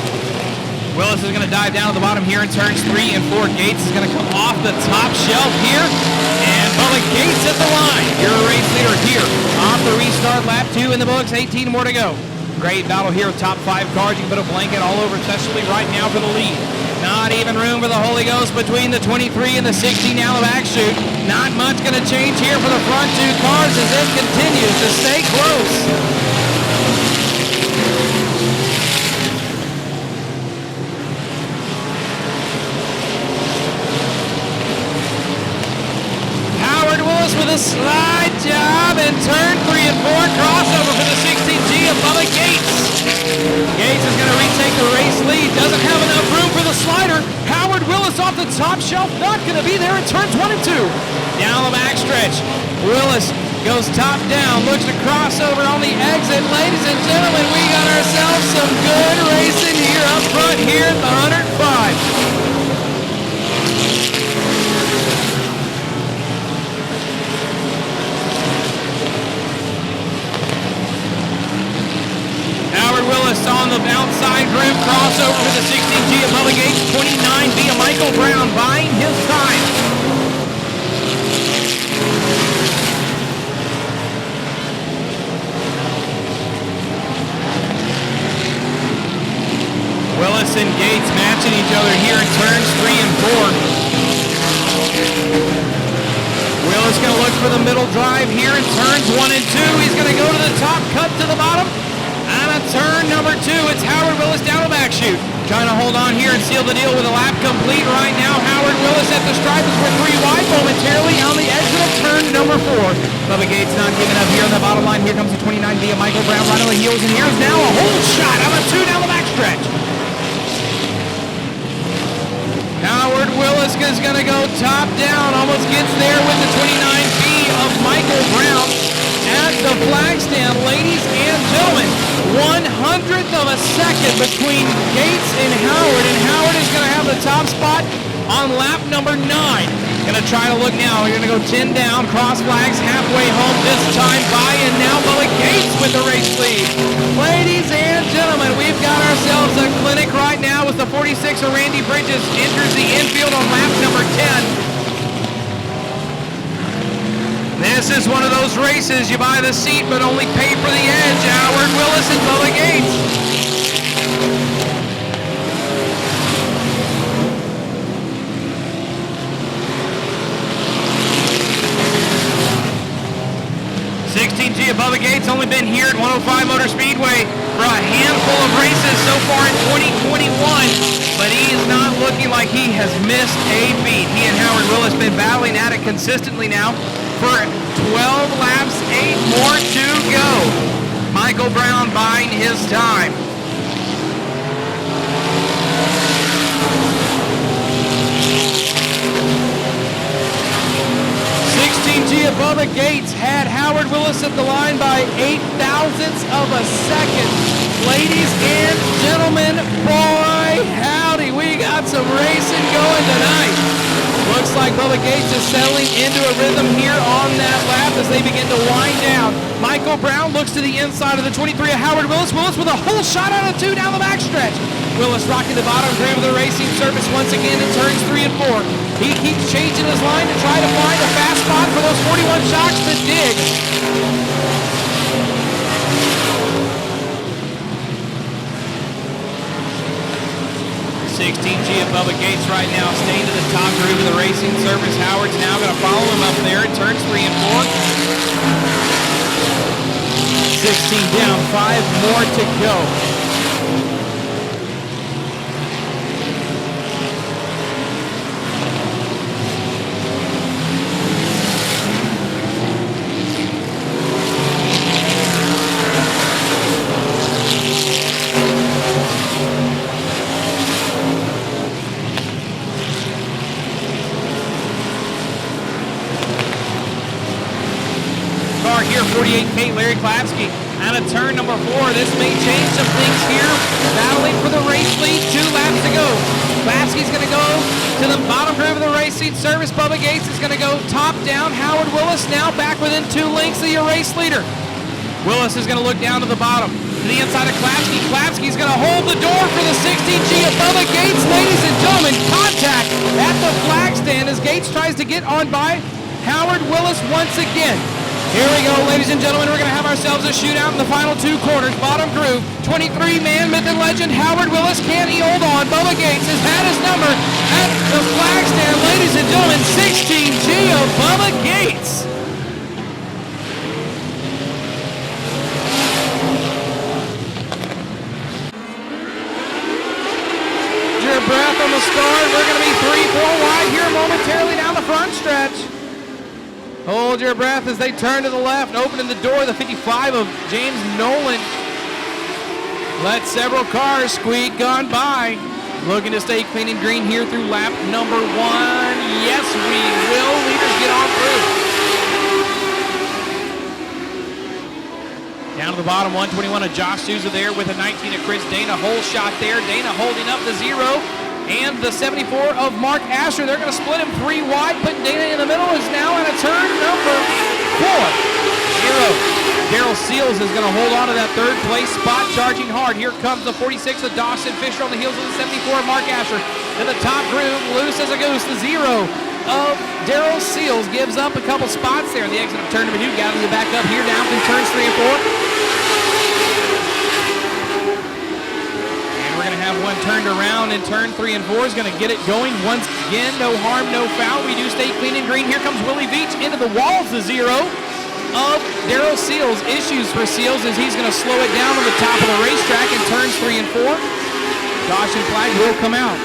Willis is going to dive down to the bottom here in turns 3 and 4. Gates is going to come off the top shelf here, and Bubba Gates at the line. Your race leader here off the restart, lap 2 in the books, 18 more to go. Great battle here with top 5 cars. You can put a blanket all over Chesterley right now for the lead. Not even room for the Holy Ghost between the 23 and the 60 now the back chute. Not much going to change here for the front 2 cars as it continues to stay close. With a slide job and turn 3 and 4 crossover for the 16G of Bubba Gates. Gates is going to retake the race lead. Doesn't have enough room for the slider. Howard Willis off the top shelf. Not going to be there in turns 1 and 2. Down the backstretch. Willis goes top down. Looks to crossover on the exit. Ladies and gentlemen, we got ourselves some good racing here up front here at the 105. Willis on the outside group crossover for the 16G of Bubba Gates. 29 via Michael Brown buying his time. Gates matching each other here in turns 3 and 4. Willis going to look for the middle drive here in turns 1 and 2. He's going to go to the top, cut to the bottom. And on turn number 2, it's Howard Willis down the back chute. Trying to hold on here and seal the deal with a lap complete right now. Howard Willis at the stripe as we're 3 wide momentarily on the exit of turn number 4. Bubba Gates not giving up here on the bottom line. Here comes the 29 via Michael Brown right on the heels, and here's now a whole shot on a 2 down the backstretch. Howard Willis is going to go top down, almost gets there with the 29B of Michael Brown at the flag stand. Ladies and gentlemen, 1/100th of a second between Gates and Howard is going to have the top spot on lap number 9. Going to try to look now. We're going to go 10 down, cross flags, halfway home this time by, and now Bubba Gates with the race lead. Ladies and gentlemen, we've got ourselves a clinic right now with the 46 of Randy Bridges enters the infield on lap number 10. This is one of those races you buy the seat but only pay for the edge. Howard Willis and Bubba Gates. G of Bubba Gates only been here at 105 Motor Speedway for a handful of races so far in 2021, but he is not looking like he has missed a beat. He and Howard Willis been battling at it consistently now for 12 laps, 8 more to go. Michael Brown buying his time. G of Bubba Gates had Howard Willis at the line by 8 thousandths of a second. Ladies and gentlemen, boy howdy, we got some racing going tonight. Looks like Bubba Gates is settling into a rhythm here on that lap as they begin to wind down. Michael Brown looks to the inside of the 23 of Howard Willis. Willis with a whole shot on a 2 down the backstretch. Willis rocking the bottom groove of the racing surface once again in turns 3 and 4. He keeps changing his line to try to find a fast spot for those 41 shocks to dig. G of Bubba Gates right now staying to the top groove of the racing surface. Howard's now going to follow him up there in turns 3 and 4. 16 down, 5 more to go. Here, 48K Larry Klapski out of turn number 4. This may change some things here. Battling for the race lead, 2 laps to go. Klapski's going to go to the bottom groove of the racing service. Bubba Gates is going to go top down. Howard Willis now back within 2 lengths of your race leader. Willis is going to look down to the bottom. To the inside of Klapski. Klapski's going to hold the door for the 16G of Bubba Gates. Ladies and gentlemen, contact at the flag stand as Gates tries to get on by Howard Willis once again. Here we go, ladies and gentlemen. We're going to have ourselves a shootout in the final 2 corners. Bottom groove, 23-man myth and legend Howard Willis. Can he hold on? Bubba Gates has had his number at the flag stand. Ladies and gentlemen, 16G of Bubba Gates. Your breath on the start. We're going to be 3-4 wide here momentarily down the front stretch. Hold your breath as they turn to the left, opening the door, the 55 of James Nolan. Let several cars squeak on by. Looking to stay clean and green here through lap number 1. Yes, we will. Leaders get on through. Down to the bottom, 121 of Josh Souza there with a 19 of Chris Dana. Whole shot there. Dana holding up the 0. And the 74 of Mark Asher. They're going to split him 3 wide. Putting Dana in the middle is now at a turn number 4. 0. Daryl Seals is going to hold on to that 3rd place spot, charging hard. Here comes the 46 of Dawson Fisher on the heels of the 74 of Mark Asher. To the top groove, loose as a goose. The 0 of Daryl Seals gives up a couple spots there in the exit of turn number 2. Gathering it back up here down through turns 3 and 4. Have B51 turned around in turn 3 and 4 is going to get it going once again. No harm, no foul. We do stay clean and green. Here comes Willie Veach into the walls, the 0 of Darrell Seals. Issues for Seals as he's going to slow it down on the top of the racetrack in turns 3 and 4. Caution flag will come out.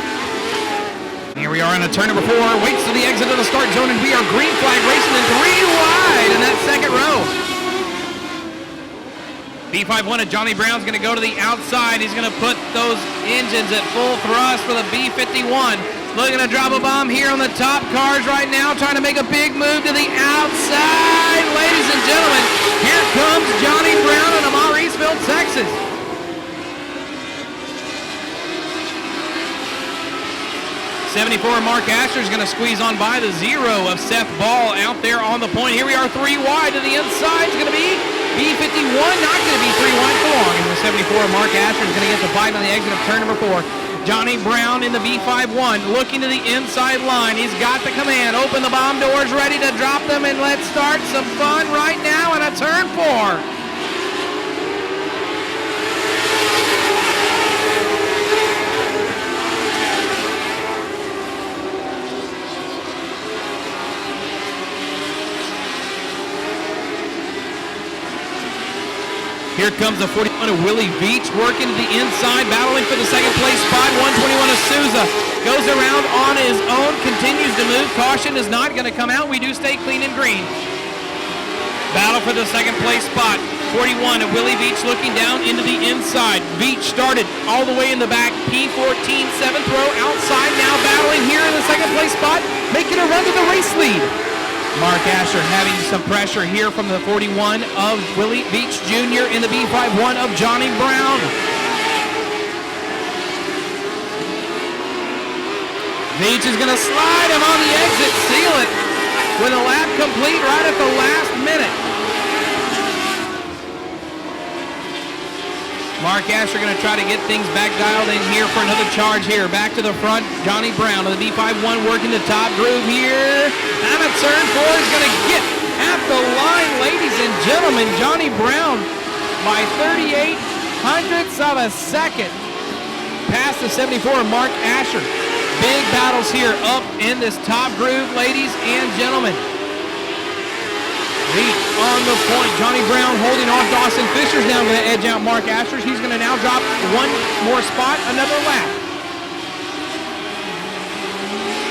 Here we are in a turn number 4. Waits to the exit of the start zone, and we are green flag racing in 3 wide in that second row. B51 of Johnny Brown's going to go to the outside. He's going to put those engines at full thrust for the B51. Looking to drop a bomb here on the top cars right now, trying to make a big move to the outside. Ladies and gentlemen, here comes Johnny Brown out of Mauriceville, Texas. '74 Mark Asher is going to squeeze on by the 0 of Seth Ball out there on the point. Here we are 3 wide to the inside. It's going to be B51, not going to be 3 wide for long. And the '74 Mark Asher is going to get the bite on the exit of turn number 4. Johnny Brown in the B51 looking to the inside line. He's got the command. Open the bomb doors, ready to drop them, and let's start some fun right now in a turn 4. Here comes the 41 of Willie Veach working to the inside, battling for the second place spot. 121 of Souza goes around on his own, continues to move. Caution is not going to come out. We do stay clean and green. Battle for the second place spot. 41 of Willie Veach looking down into the inside. Veach started all the way in the back. P14, 7th row outside, now battling here in the second place spot, making a run to the race lead. Mark Asher having some pressure here from the 41 of Willie Veach Jr. in the B51 of Johnny Brown. Veach is going to slide him on the exit, seal it with a lap complete right at the last minute. Mark Asher going to try to get things back dialed in here for another charge here. Back to the front, Johnny Brown of the B51 working the top groove here. And a turn 4 is going to get at the line, ladies and gentlemen. Johnny Brown by 38 hundredths of a second past the '74 Mark Asher. Big battles here up in this top groove, ladies and gentlemen. Veach on the point. Johnny Brown holding off Dawson Fisher's now going to edge out Mark Asher. He's going to now drop one more spot, another lap.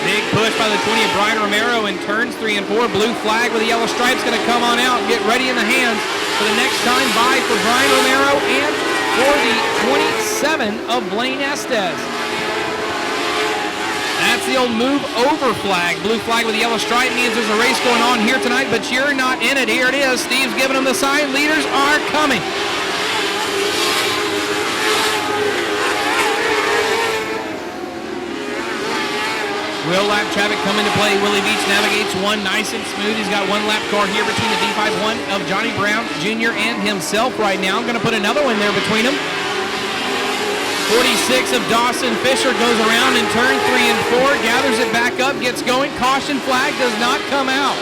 Big push by the 20 of Brian Romero in turns 3 and 4. Blue flag with the yellow stripes going to come on out and get ready in the hands for the next time by for Brian Romero and for the 27 of Blaine Estes. That's the old move over flag. Blue flag with the yellow stripe means there's a race going on here tonight, but you're not in it. Here it is. Steve's giving them the sign. Leaders are coming. Will lap traffic come into play. Willie Veach navigates one nice and smooth. He's got one lap car here between the B51 of Johnny Brown Jr. and himself right now. I'm going to put another one there between them. 46 of Dawson Fisher goes around in turn 3 and 4, gathers it back up, gets going. Caution flag does not come out.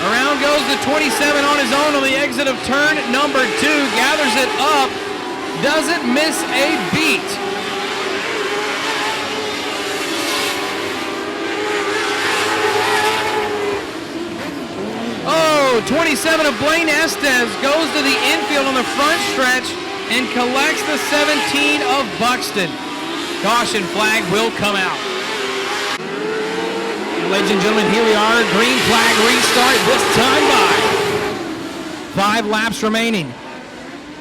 Around goes the 27 on his own on the exit of turn number 2, gathers it up. Doesn't miss a beat. Oh, 27 of Blaine Estes goes to the infield on the front stretch and collects the 17 of Buxton. Caution flag will come out. Ladies and gentlemen, here we are. Green flag restart this time by 5 laps remaining.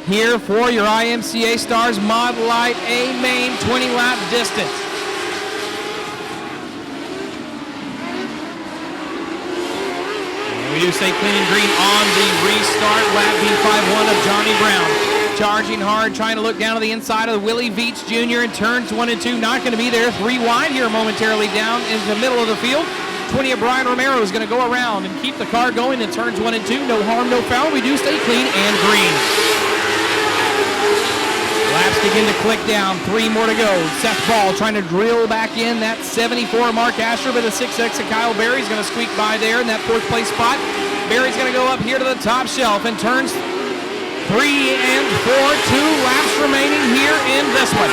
Here for your IMCA Stars Mod Light A main 20-lap distance. And we do stay clean and green on the restart lap B51 of Johnny Brown. Charging hard, trying to look down to the inside of Willie Veach Jr. in turns 1 and 2. Not going to be there. 3 wide here momentarily down in the middle of the field. 20 of Brian Romero is going to go around and keep the car going in turns 1 and 2. No harm, no foul. We do stay clean and green. Laps begin to click down. 3 more to go. Seth Ball trying to drill back in that 74 Mark Asher, but the 6X of Kyle Berry's going to squeak by there in that 4th place spot. Berry's going to go up here to the top shelf and turns 3 and 4. 2 laps remaining here in this one.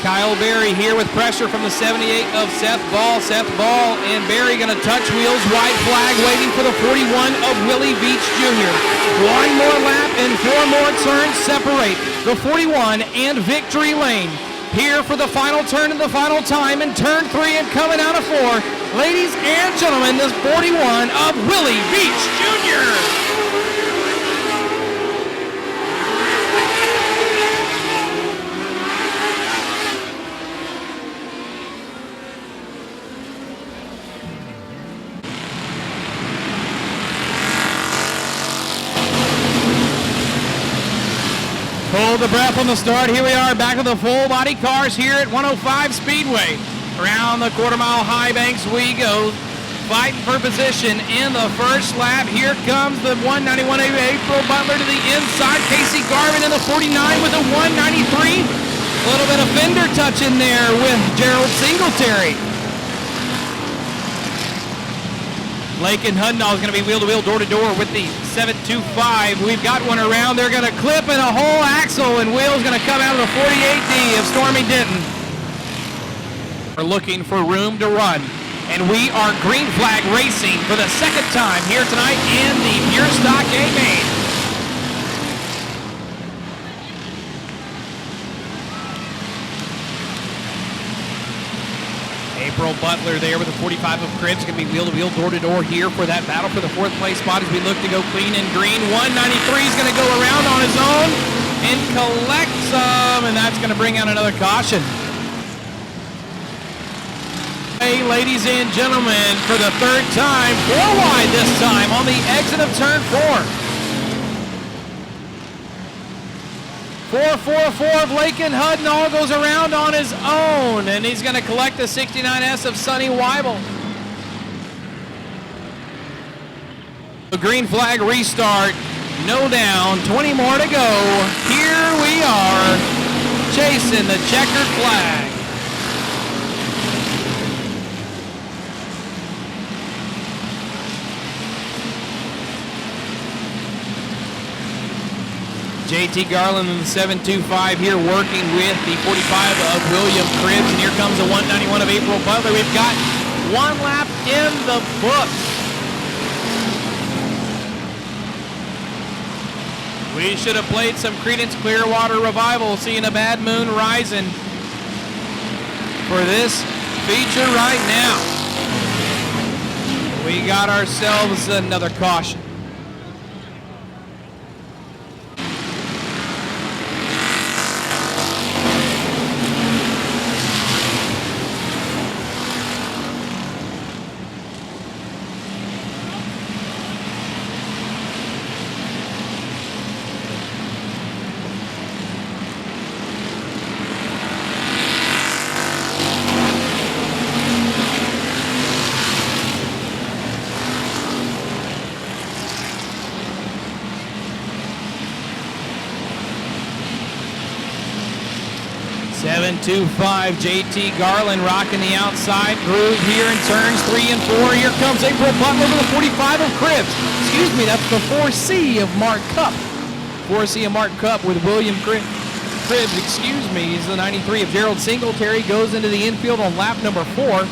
Kyle Berry here with pressure from the 78 of Seth Ball. Seth Ball and Berry going to touch wheels. White flag waiting for the 41 of Willie Beach Jr. 1 more lap and 4 more turns separate the 41 and victory lane. Here for the final turn and the final time in turn 3 and coming out of 4. Ladies and gentlemen, this 41 of Willie Beach Jr. Hold the breath on the start. Here we are back with the full body cars here at 105 Speedway. Around the quarter-mile high banks we go. Fighting for position in the first lap. Here comes the 191 April Butler to the inside. Casey Garvin in the 49 with a 193. A little bit of fender touch in there with Gerald Singletary. Lake and Hudnall is going to be wheel-to-wheel, door-to-door with the 725. We've got one around. They're going to clip in a whole axle, and wheel's going to come out of the 48D of Stormy Denton. We're looking for room to run, and we are green flag racing for the 2nd time here tonight in the Pure Stock A main. April Butler there with a 45 of Cribs. Going to be wheel-to-wheel, door-to-door here for that battle for the 4th place spot as we look to go clean and green. 193 is going to go around on his own and collect some, and that's going to bring out another caution. Hey, ladies and gentlemen, for the 3rd time, 4 wide this time on the exit of turn 4. 444 of Lakin Hudnall goes around on his own, and he's going to collect the 69S of Sonny Weibel. The green flag restart, no down, 20 more to go. Here we are, chasing the checkered flag. JT Garland in the 725 here working with the 45 of William Cribs, and here comes the 191 of April Butler. We've got 1 lap in the books. We should have played some Creedence Clearwater Revival, seeing a bad moon rising for this feature right now. We got ourselves another caution. .725 JT Garland rocking the outside groove here in turns 3 and 4. Here comes April Butler with the 45 of Cribs. Excuse me, that's the 4C of Mark Cup. 4C of Mark Cup with William Cribs. Excuse me, he's the 93 of Gerald Singletary. Goes into the infield on lap number 4.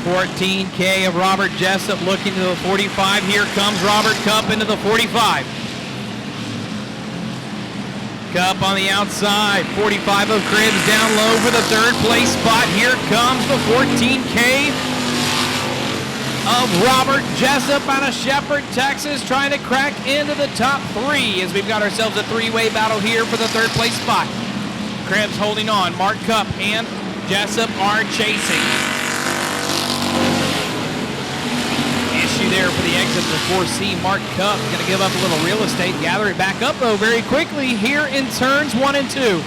$14K of Robert Jessup looking to the 45. Here comes Robert Cup into the 45. Cup on the outside. 45 of Cribs down low for the 3rd place spot. Here comes the 14K of Robert Jessup out of Shepherd, Texas, trying to crack into the top 3 as we've got ourselves a 3-way battle here for the 3rd place spot. Cribs holding on. Mark Cup and Jessup are chasing. issue there for the exit of the 4C. Mark Cup going to give up a little real estate, gather it back up though very quickly here in turns 1 and 2.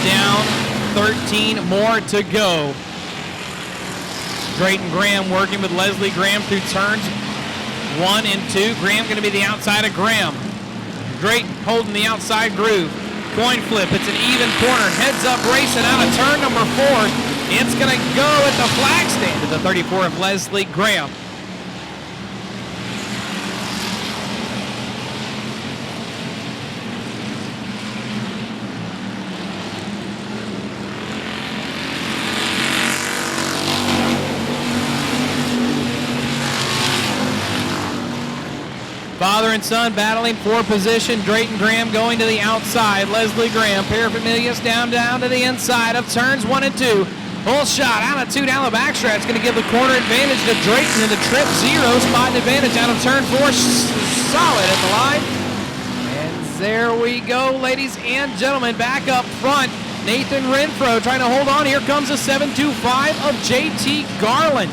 Down, 13 more to go. Drayton Graham working with Leslie Graham through turns 1 and 2. Graham going to be the outside of Graham. Drayton holding the outside groove. Coin flip, it's an even corner. Heads up racing out of turn number 4. It's going to go at the flag stand to the 34 of Leslie Graham. Father and son battling for position. Drayton Graham going to the outside. Leslie Graham, Paraphernilius down to the inside of turns 1 and 2. Full shot out of 2 down the backstretch. Going to give the corner advantage to Drayton in the trip 0 spot advantage out of turn 4. Solid at the line. And there we go, ladies and gentlemen. Back up front, Nathan Renfro trying to hold on. Here comes a 7.25 of JT Garland.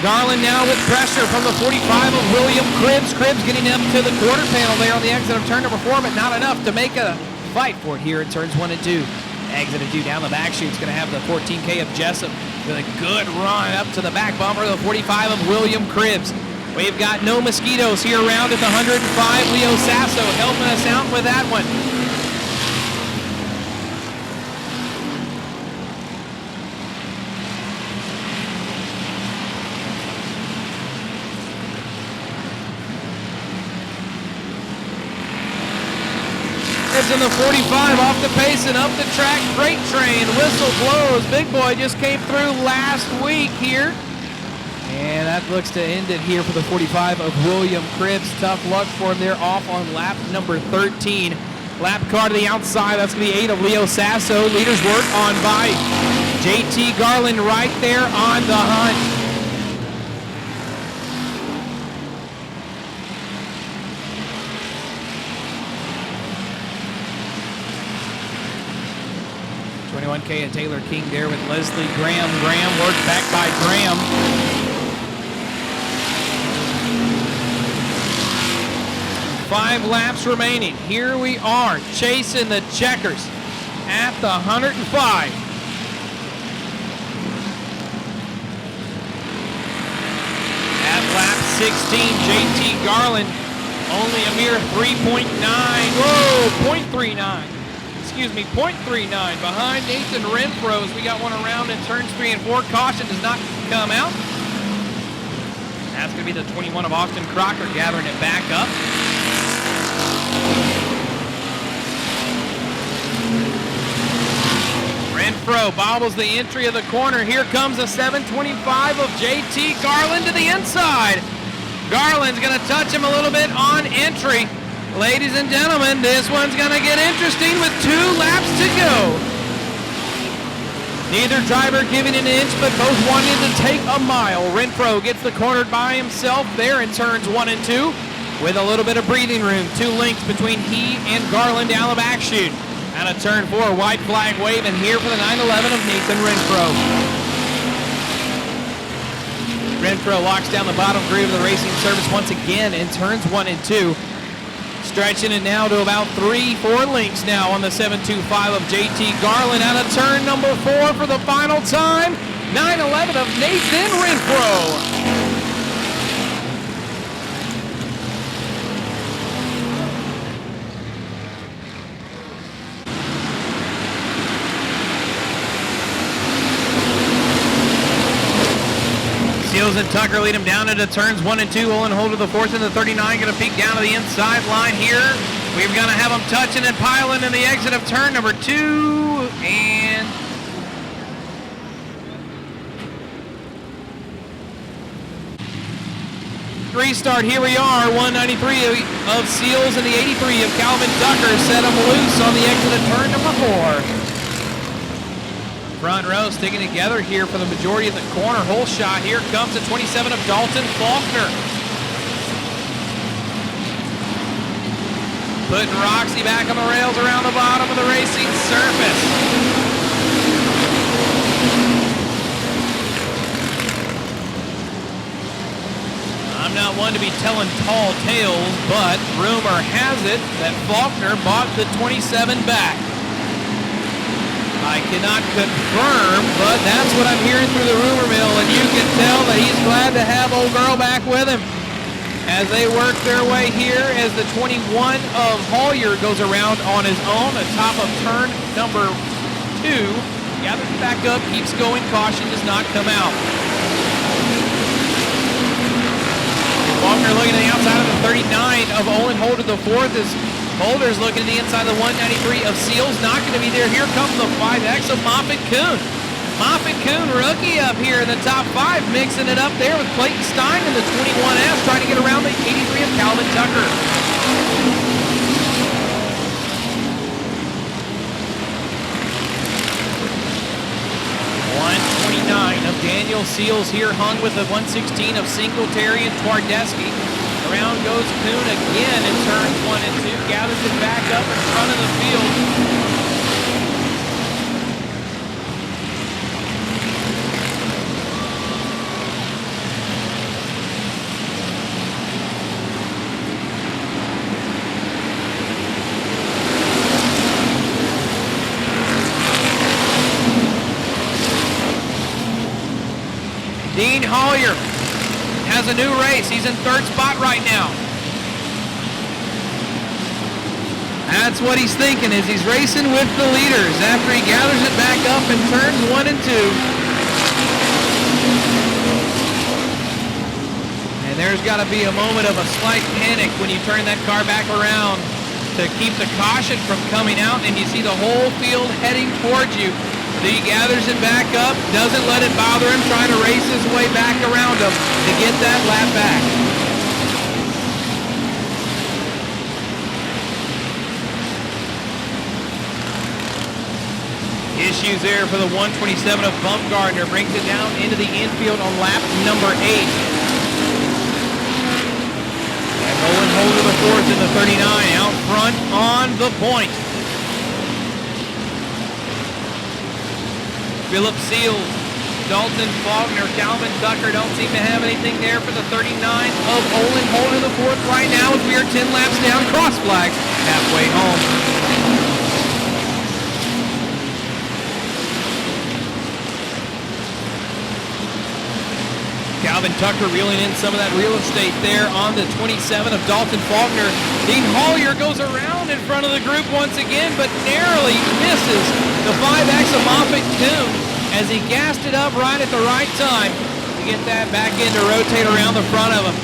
Garland now with pressure from the 45 of William Cribbs. Cribbs getting up to the quarter panel there on the exit of turn number 4, but not enough to make a fight for it here in turns 1 and 2. Exit of 2 down the back chute. It's going to have the 14K of Jessup with a good run up to the back bumper. The 45 of William Cribbs. We've got no mosquitoes here around at the 105. Leo Sasso helping us out with that one. In the 45 off the pace and up the track, freight train, whistle blows. Big boy just came through last week here. And that looks to end it here for the 45 of William Cribbs. Tough luck for him there off on lap number 13. Lap car to the outside, that's going to be 8 of Leo Sasso. Leaders work on by JT Garland right there on the hunt. K and Taylor King there with Leslie Graham. Graham worked back by Graham. Five laps remaining. Here we are chasing the checkers at the 105. At lap 16, JT Garland only a mere 3.9. Whoa, 0.39. Excuse me, 0.39 behind Nathan Renfro as we got one around in turns 3 and 4. Caution does not come out. That's going to be the 21 of Austin Crocker gathering it back up. Renfro bobbles the entry of the corner. Here comes a 7.25 of JT Garland to the inside. Garland's going to touch him a little bit on entry. Ladies and gentlemen, this one's going to get interesting with 2 laps to go. Neither driver giving an inch, but both wanting to take a mile. Renfro gets the corner by himself there in turns 1 and 2 with a little bit of breathing room. 2 lengths between he and Garland down the back chute. Out of turn 4, white flag waving here for the 911 of Nathan Renfro. Renfro locks down the bottom groove of the racing service once again in turns 1 and 2. Stretching it now to about 3-4 lengths now on the 7.25 of JT Garland out of turn number 4 for the final time. 9.11 of Nathan Renfro. Seals and Tucker lead him down into turns 1 and 2. Olin hold to the 4th and the 39. Going to peek down to the inside line here. We're going to have them touching and piling in the exit of turn number 2. and restart. Here we are, 193 of Seals and the 83 of Calvin Tucker set them loose on the exit of turn number 4. Front row sticking together here for the majority of the corner. Hole shot. Here comes the 27 of Dalton Faulkner. Putting Roxy back on the rails around the bottom of the racing surface. I'm not one to be telling tall tales, but rumor has it that Faulkner bought the 27 back. I cannot confirm, but that's what I'm hearing through the rumor mill, and you can tell that he's glad to have old girl back with him as they work their way here as the 21 of Hollier goes around on his own atop of turn number 2. Gathers back up, keeps going, caution does not come out. Faulkner looking to the outside of the 39 of Olin Holder the 4th as Holder's looking to the inside of the 193 of Seals, not going to be there. Here comes the 5X of Moffitt Kuhn. Moffitt Kuhn, rookie up here in the top 5, mixing it up there with Clayton Stein in the 21S, trying to get around the 83 of Calvin Tucker. of Daniel Seals here, hung with the 116 of Singletary and Twardesky. Around goes Kuhn again in turns 1 and 2, gathers it back up in front of the field. Dean Hollier has a new race. He's in 3rd spot right now. That's what he's thinking, is he's racing with the leaders after he gathers it back up in turns 1 and 2. And there's got to be a moment of a slight panic when you turn that car back around to keep the caution from coming out, and you see the whole field heading towards you. He gathers it back up, doesn't let it bother him, trying to race his way back around him to get that lap back. Issues there for the 127 of Bumgardner, brings it down into the infield on lap number 8. And Owen Holder the 4th in the 39, out front on the point. Philip Seals, Dalton Faulkner, Calvin Tucker don't seem to have anything there for the 39 of Olin Holder the 4th right now as we are 10 laps down, cross flag, halfway home. Calvin Tucker reeling in some of that real estate there on the 27 of Dalton Faulkner. Dean Hollier goes around in front of the group once again, but narrowly misses the 5X of Moffitt Kuhn as he gassed it up right at the right time to get that back in to rotate around the front of him.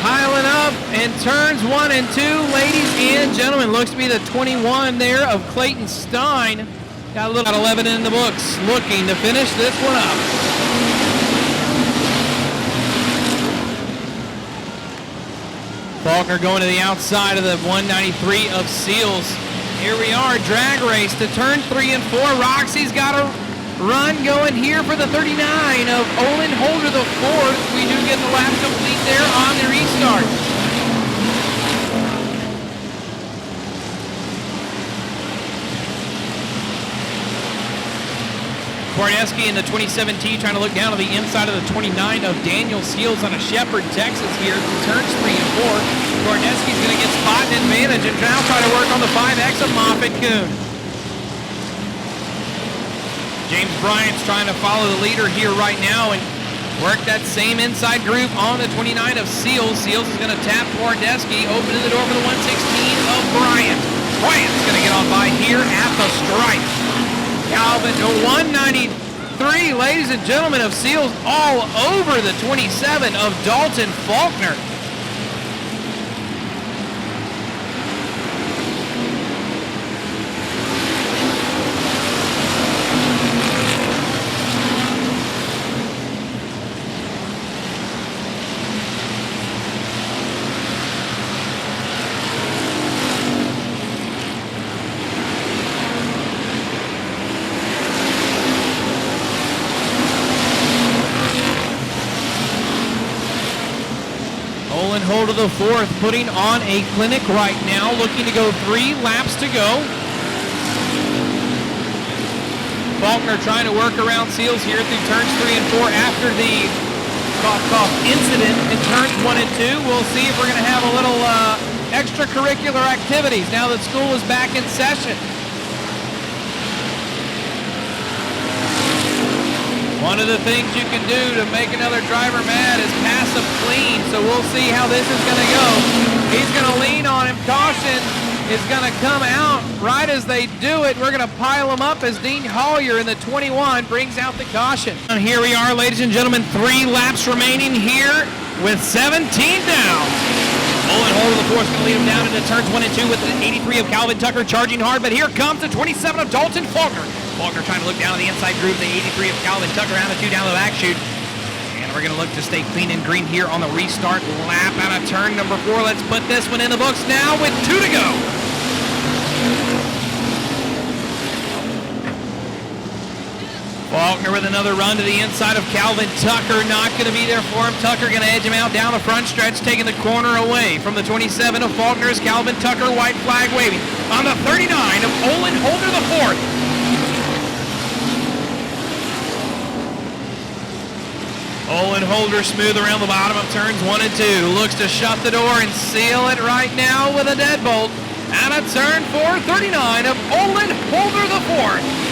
Piling up in turns 1 and 2, ladies and gentlemen. Looks to be the 21 there of Clayton Stein. Got a little 11 in the books, looking to finish this one up. Faulkner going to the outside of the 193 of Seals. Here we are, drag race to turn 3 and 4. Roxy's got a run going here for the 39 of Olin Holder the 4th. We do get the lap complete there on the restart. Twardesky in the 27T trying to look down to the inside of the 29 of Daniel Seals on a Shepherd, Texas here through turns 3 and 4. Twardesky's going to get spot and advantage and now try to work on the 5X of Moffitt Kuhn. James Bryant's trying to follow the leader here right now and work that same inside group on the 29 of Seals. Seals is going to tap Twardesky, opening the door for the 116 of Bryant. Bryant's going to get on by here at the stripe. Calvin to 193, ladies and gentlemen, of Seals all over the 27 of Dalton Faulkner. Olin Holder the fourth, putting on a clinic right now, looking to go 3 laps to go. Faulkner trying to work around Seals here through turns 3 and 4 after the cough incident in turns 1 and 2. We'll see if we're going to have a little extracurricular activities now that school is back in session. One of the things you can do to make another driver mad is pass him clean, so we'll see how this is going to go. He's going to lean on him. Caution is going to come out right as they do it. We're going to pile him up as Dean Hollier in the 21 brings out the caution. And here we are, ladies and gentlemen, 3 laps remaining here with 17 down. Olin Holder the fourth is going to lead him down into turns 1 and 2 with the 83 of Calvin Tucker charging hard, but here comes the 27 of Dalton Faulkner. Faulkner trying to look down on the inside groove, the 83 of Calvin Tucker out of 2 down the back chute. And we're going to look to stay clean and green here on the restart lap out of turn number 4. Let's put this one in the books now with 2 to go. Faulkner with another run to the inside of Calvin Tucker. Not going to be there for him. Tucker going to edge him out down the front stretch, taking the corner away from the 27 of Faulkner's Calvin Tucker, white flag waving. On the 39 of Olin Holder the fourth. Olin Holder smooth around the bottom of turns 1 and 2. Looks to shut the door and seal it right now with a deadbolt. Out of turn 4, 39 of Olin Holder the fourth.